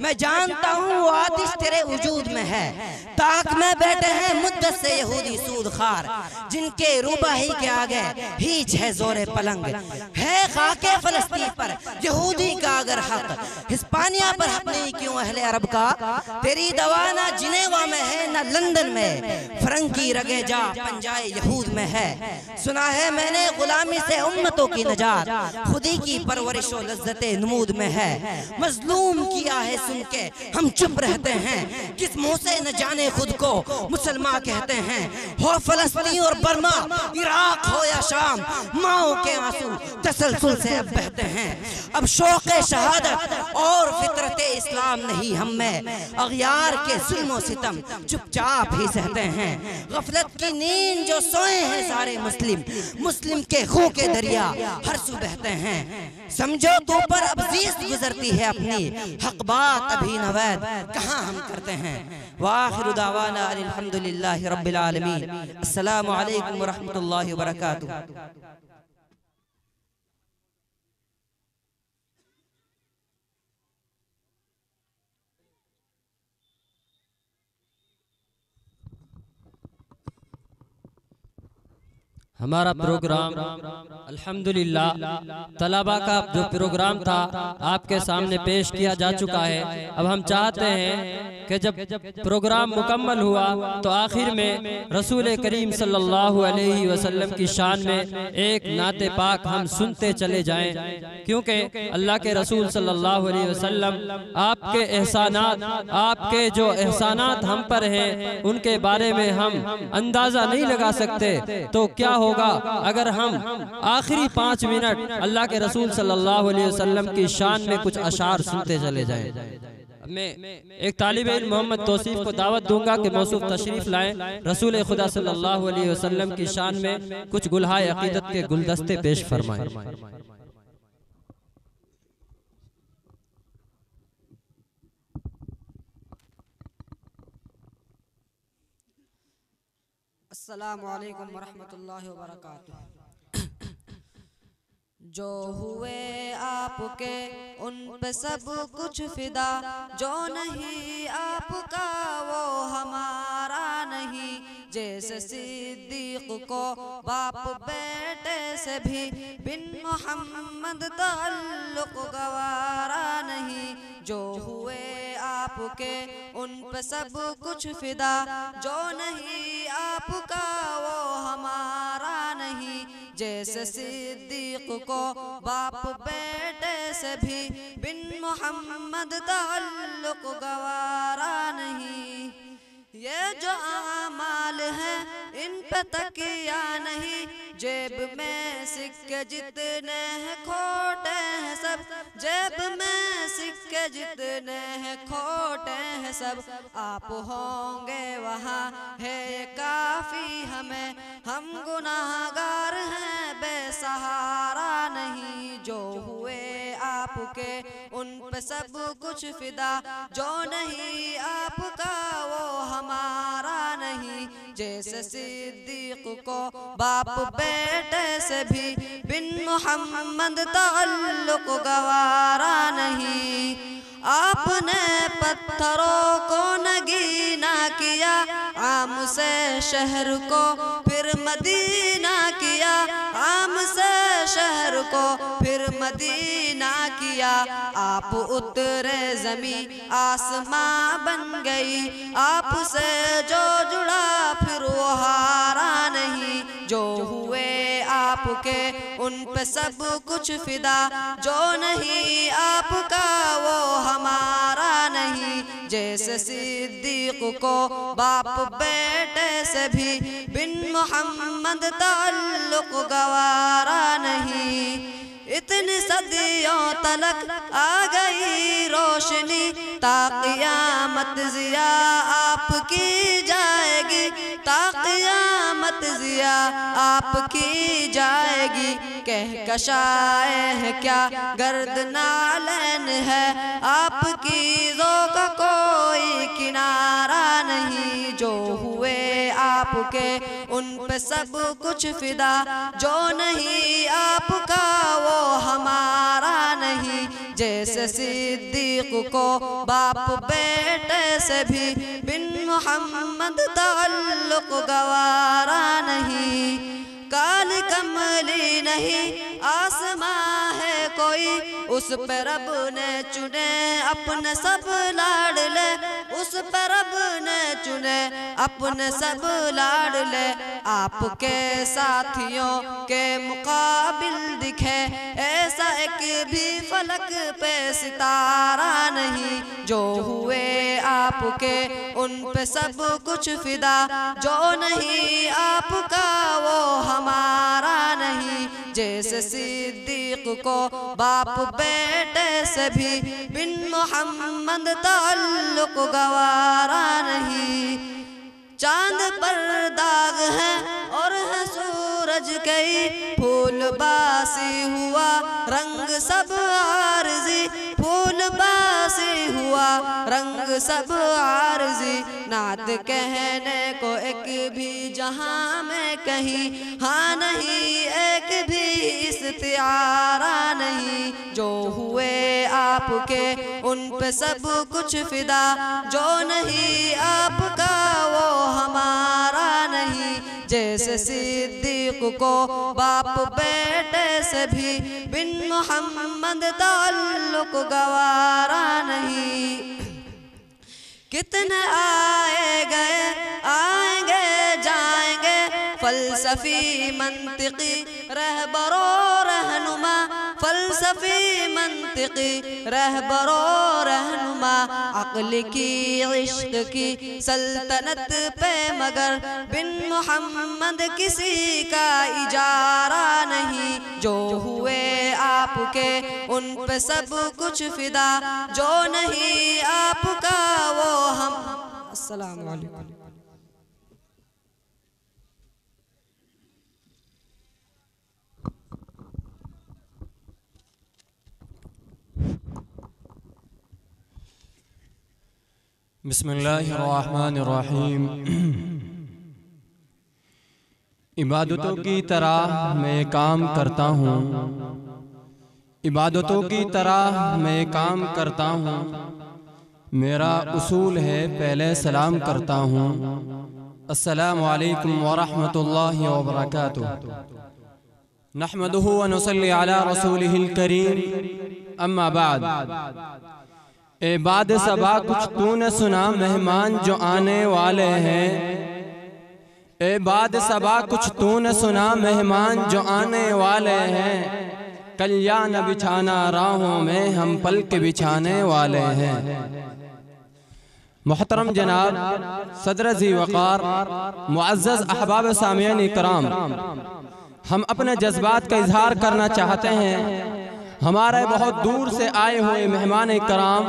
मैं जानता हूँ वो आतिश तेरे वजूद में है, ताक में बैठे हैं मुद्दत से यहूदी सूद खार, जिनके रूबाही के आगे हीच है जोरे पलंग, है खाके फलस्तीन पर यहूदी का अगर हक, हिस्पानिया पर हक नहीं क्यों अहले अरब का, तेरी दवा ना जिनेवा में है ना लंदन में, फरंगी रगे जा पंजाए यहूद में है। सुना है मैंने गुलामी से उम्मतों की नजात खुदी की परवरिश लज्जते नमूद में है, मजलूम किया है सुन के हम चुप रहते हैं, किस मुंह से न जाने खुद को मुसलमान कहते हैं, हो फलस्तीन और बर्मा इराक हो या शाम, माओ के आंसू तसलसल से अब बहते हैं, अब शौक़े शहादत और फितरत इस्लाम नहीं हम में, अग़यार के जुल्म सितम चुपचाप ही सहते हैं, गफलत की नींद जो सोए हैं सारे मुस्लिम के खून के दरिया हर सू बहते हैं, समझो तो पर अब जीत गुजरती है अपनी, हक बात अभी नवैद कहाँ हम करते हैं। वाखिरु दावाना अल्हम्दुलिल्लाहि रब्बिल आलमीन। अस्सलामु अलैकुम व रहमतुल्लाहि व बरकातुहू। हमारा प्रोग्राम अल्हम्दुलिल्लाह तलबा का जो प्रोग्राम था आपके सामने पेश किया जा चुका है। अब हम चाहते हैं कि जब प्रोग्राम मुकम्मल हुआ तो आखिर में रसूल करीम सल्लल्लाहु अलैहि वसल्लम की शान में एक नाते पाक हम सुनते चले जाएं, क्योंकि अल्लाह के रसूल सल्लल्लाहु अलैहि वसल्लम आपके एहसानात, आपके जो एहसानात हम पर हैं उनके बारे में हम अंदाज़ा नहीं लगा सकते। तो क्या होगा अगर हम आखिरी 5 मिनट अल्लाह के रसूल सल्लल्लाहु अलैहि वसल्लम की शान में कुछ अशार सुनते चले जाएं। मैं एक तालिब इल्म मोहम्मद तौसीफ को दावत दूंगा कि मौसूफ तशरीफ लाएं, रसूल खुदा सल्लल्लाहु अलैहि वसल्लम की शान में कुछ गुलहाए अकीदत के गुलदस्ते पेश फरमाएं। अस्सलामु अलैकुम वरहमतुल्लाहि वबरकातुहू। जो हुए आपके उन पे सब कुछ फिदा, जो नहीं आपका वो हमारा नहीं। जैसे सिद्दीक को बाप बेटे से भी बिन मोहम्मद ताल्लुक गवारा नहीं। जो हुए आपके उन पे सब कुछ फिदा, जो नहीं आपका वो हमारा नहीं। जैसे सिद्दीक को बाप बेटे से भी बिन मोहम्मद ताल्लुक गवारा नहीं। ये जो आमाल है इन पे तकिया नहीं, जेब में सिक्के जितने हैं खोटे हैं सब। जेब में सिक्के जितने हैं खोटे हैं सब। आप होंगे वहाँ है ये काफ़ी हमें, हम गुनाहगार हैं बेसहारा नहीं। जो हुए आपके उन पे सब कुछ फिदा, जो नहीं आपका वो हमारा नहीं। जैसे सिद्दीक को बाप बेटे से भी बिन मोहम्मद ताल्लुक गवारा नहीं। आपने पत्थरों को नगीना किया, आम से शहर को फिर मदीना किया। आम से शहर को फिर मदीना किया। आप उतरे जमी आसमां बन गई, आपसे जो जुड़ा फिर वो हारा नहीं। जो हुए आपके उन पे सब कुछ फिदा, जो नहीं आपका वो हमारा नहीं। जैसे सिद्दीक को बाप बेटे से भी बिन मोहम्मद ताल्लुक गवारा नहीं। इतनी सदियों तलक आ गई रोशनी, ता क़ियामत ज़िया आपकी जाएगी। ता क़ियामत ज़िया आपकी जाएगी। कहकशाए है क्या गर्दनालैन है, आपकी ज़ो का कोई किनारा नहीं। जो हुए आपके उन पे सब कुछ फिदा, जो नहीं आपका वो हमारा नहीं। जैसे सिद्दीक को बाप बेटे से भी बिन मोहम्मद ताल्लुक गवारा नहीं। काल कमली नहीं आसमां है कोई, उस पे रब ने चुने अपने सब लाडले। उस पे रब ने चुने अपने सब लाडले। आपके साथियों के मुकाबिल दिखे ऐसा एक भी फलक पे सितारा नहीं। जो हुए आपके उन पे सब कुछ फिदा, जो नहीं आपका वो हमारा नहीं। जैसे सिद्दीक को बाप बेटे से भी बिन मोहम्मद ताल्लुक गवारा नहीं। चांद पर दाग है और है सूरज कई, फूल बासी हुआ रंग सब आरज़ी। फूल बासी हुआ रंग सब आरज़ी। नात कहने को एक भी जहां में कहीं, हाँ नहीं एक भी इस्तिआरा नहीं। जो हुए आपके उन पे सब कुछ फिदा, जो नहीं आपका वो हमारा नहीं। जैसे सिद्दीक को बाप बेटे से भी बिन मोहम्मद ताल्लुक गवारा नहीं। कितने आए गए आएंगे जाएंगे फलसफी मंतिकी रहबरो रहनुमा, फलसफी मंतिकी रहबरो रहनुमा। अक्ल की इश्क की सल्तनत पे मगर बिन मोहम्मद किसी का इजारा नहीं। जो हुए आपके उन पे सब कुछ फिदा, जो नहीं आपका वो हम। अस्सलाम वालेकुम। बिस्मिल्लाहिर्रहमानिर्रहीम। इबादतों की तरह मैं काम करता हूँ, इबादतों की तरह मैं काम करता हूँ। मेरा उसूल है पहले सलाम करता हूँ। अस्सलामु अलैकुम व रहमतुल्लाहि व बरकातुहू। नहमदुहु व नुसल्ली अला रसूलिहिल करीम, अम्मा बाद। ए बाद सबा कुछ तूने सुना मेहमान जो आने वाले हैं। ए बाद सबा कुछ तूने सुना मेहमान जो आने वाले हैं। कल्याण बिछाना राहों में हम पल के बिछाने वाले हैं। मोहतरम जनाब सदर ज़ी वक़ार, मुअज़्ज़ज़ अहबाब सामिईन इकराम, हम अपने जज्बात का इजहार करना चाहते हैं। हमारे बहुत दूर से आए हुए मेहमान इकराम,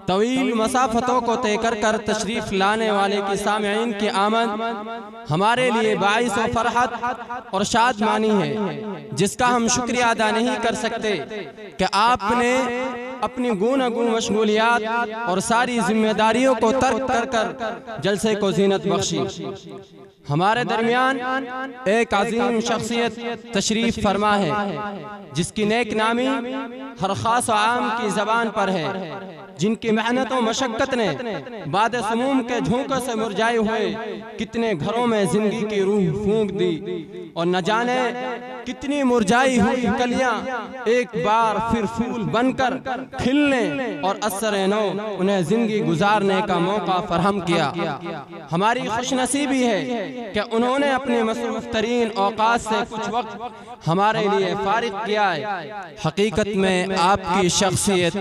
तवील मसाफतों को तय कर तशरीफ लाने वाले की सामिईन की आमद हमारे लिए बाइस व फरहत और शादमानी है, जिसका हम शुक्रिया अदा नहीं कर सकते कि आपने अपनी गूनागून मशगूलियात और सारी जिम्मेदारियों को तर्क कर जलसे को जीनत बख्शी। हमारे दरमियान एक अजीम शख्सियत तशरीफ फरमा है, जिसकी नेक नामी हर खास व आम की जबान पर है, जिनकी मेहनत और मशक्कत ने बाद समूम के झोंकों से मुरझाए हुए कितने घरों में जिंदगी की रूह फूंक दी, और न जाने कितनी मुरझाई हुई कलियां एक बार फिर फूल बनकर खिलने और असर नौ उन्हें जिंदगी गुजारने का मौका फराहम किया। हमारी खुशनसीबी है कि उन्होंने अपनी मसरूफ तरीन औकात से कुछ वक्त हमारे लिए फारिग किया है। हकीकत में आपकी शख्सियत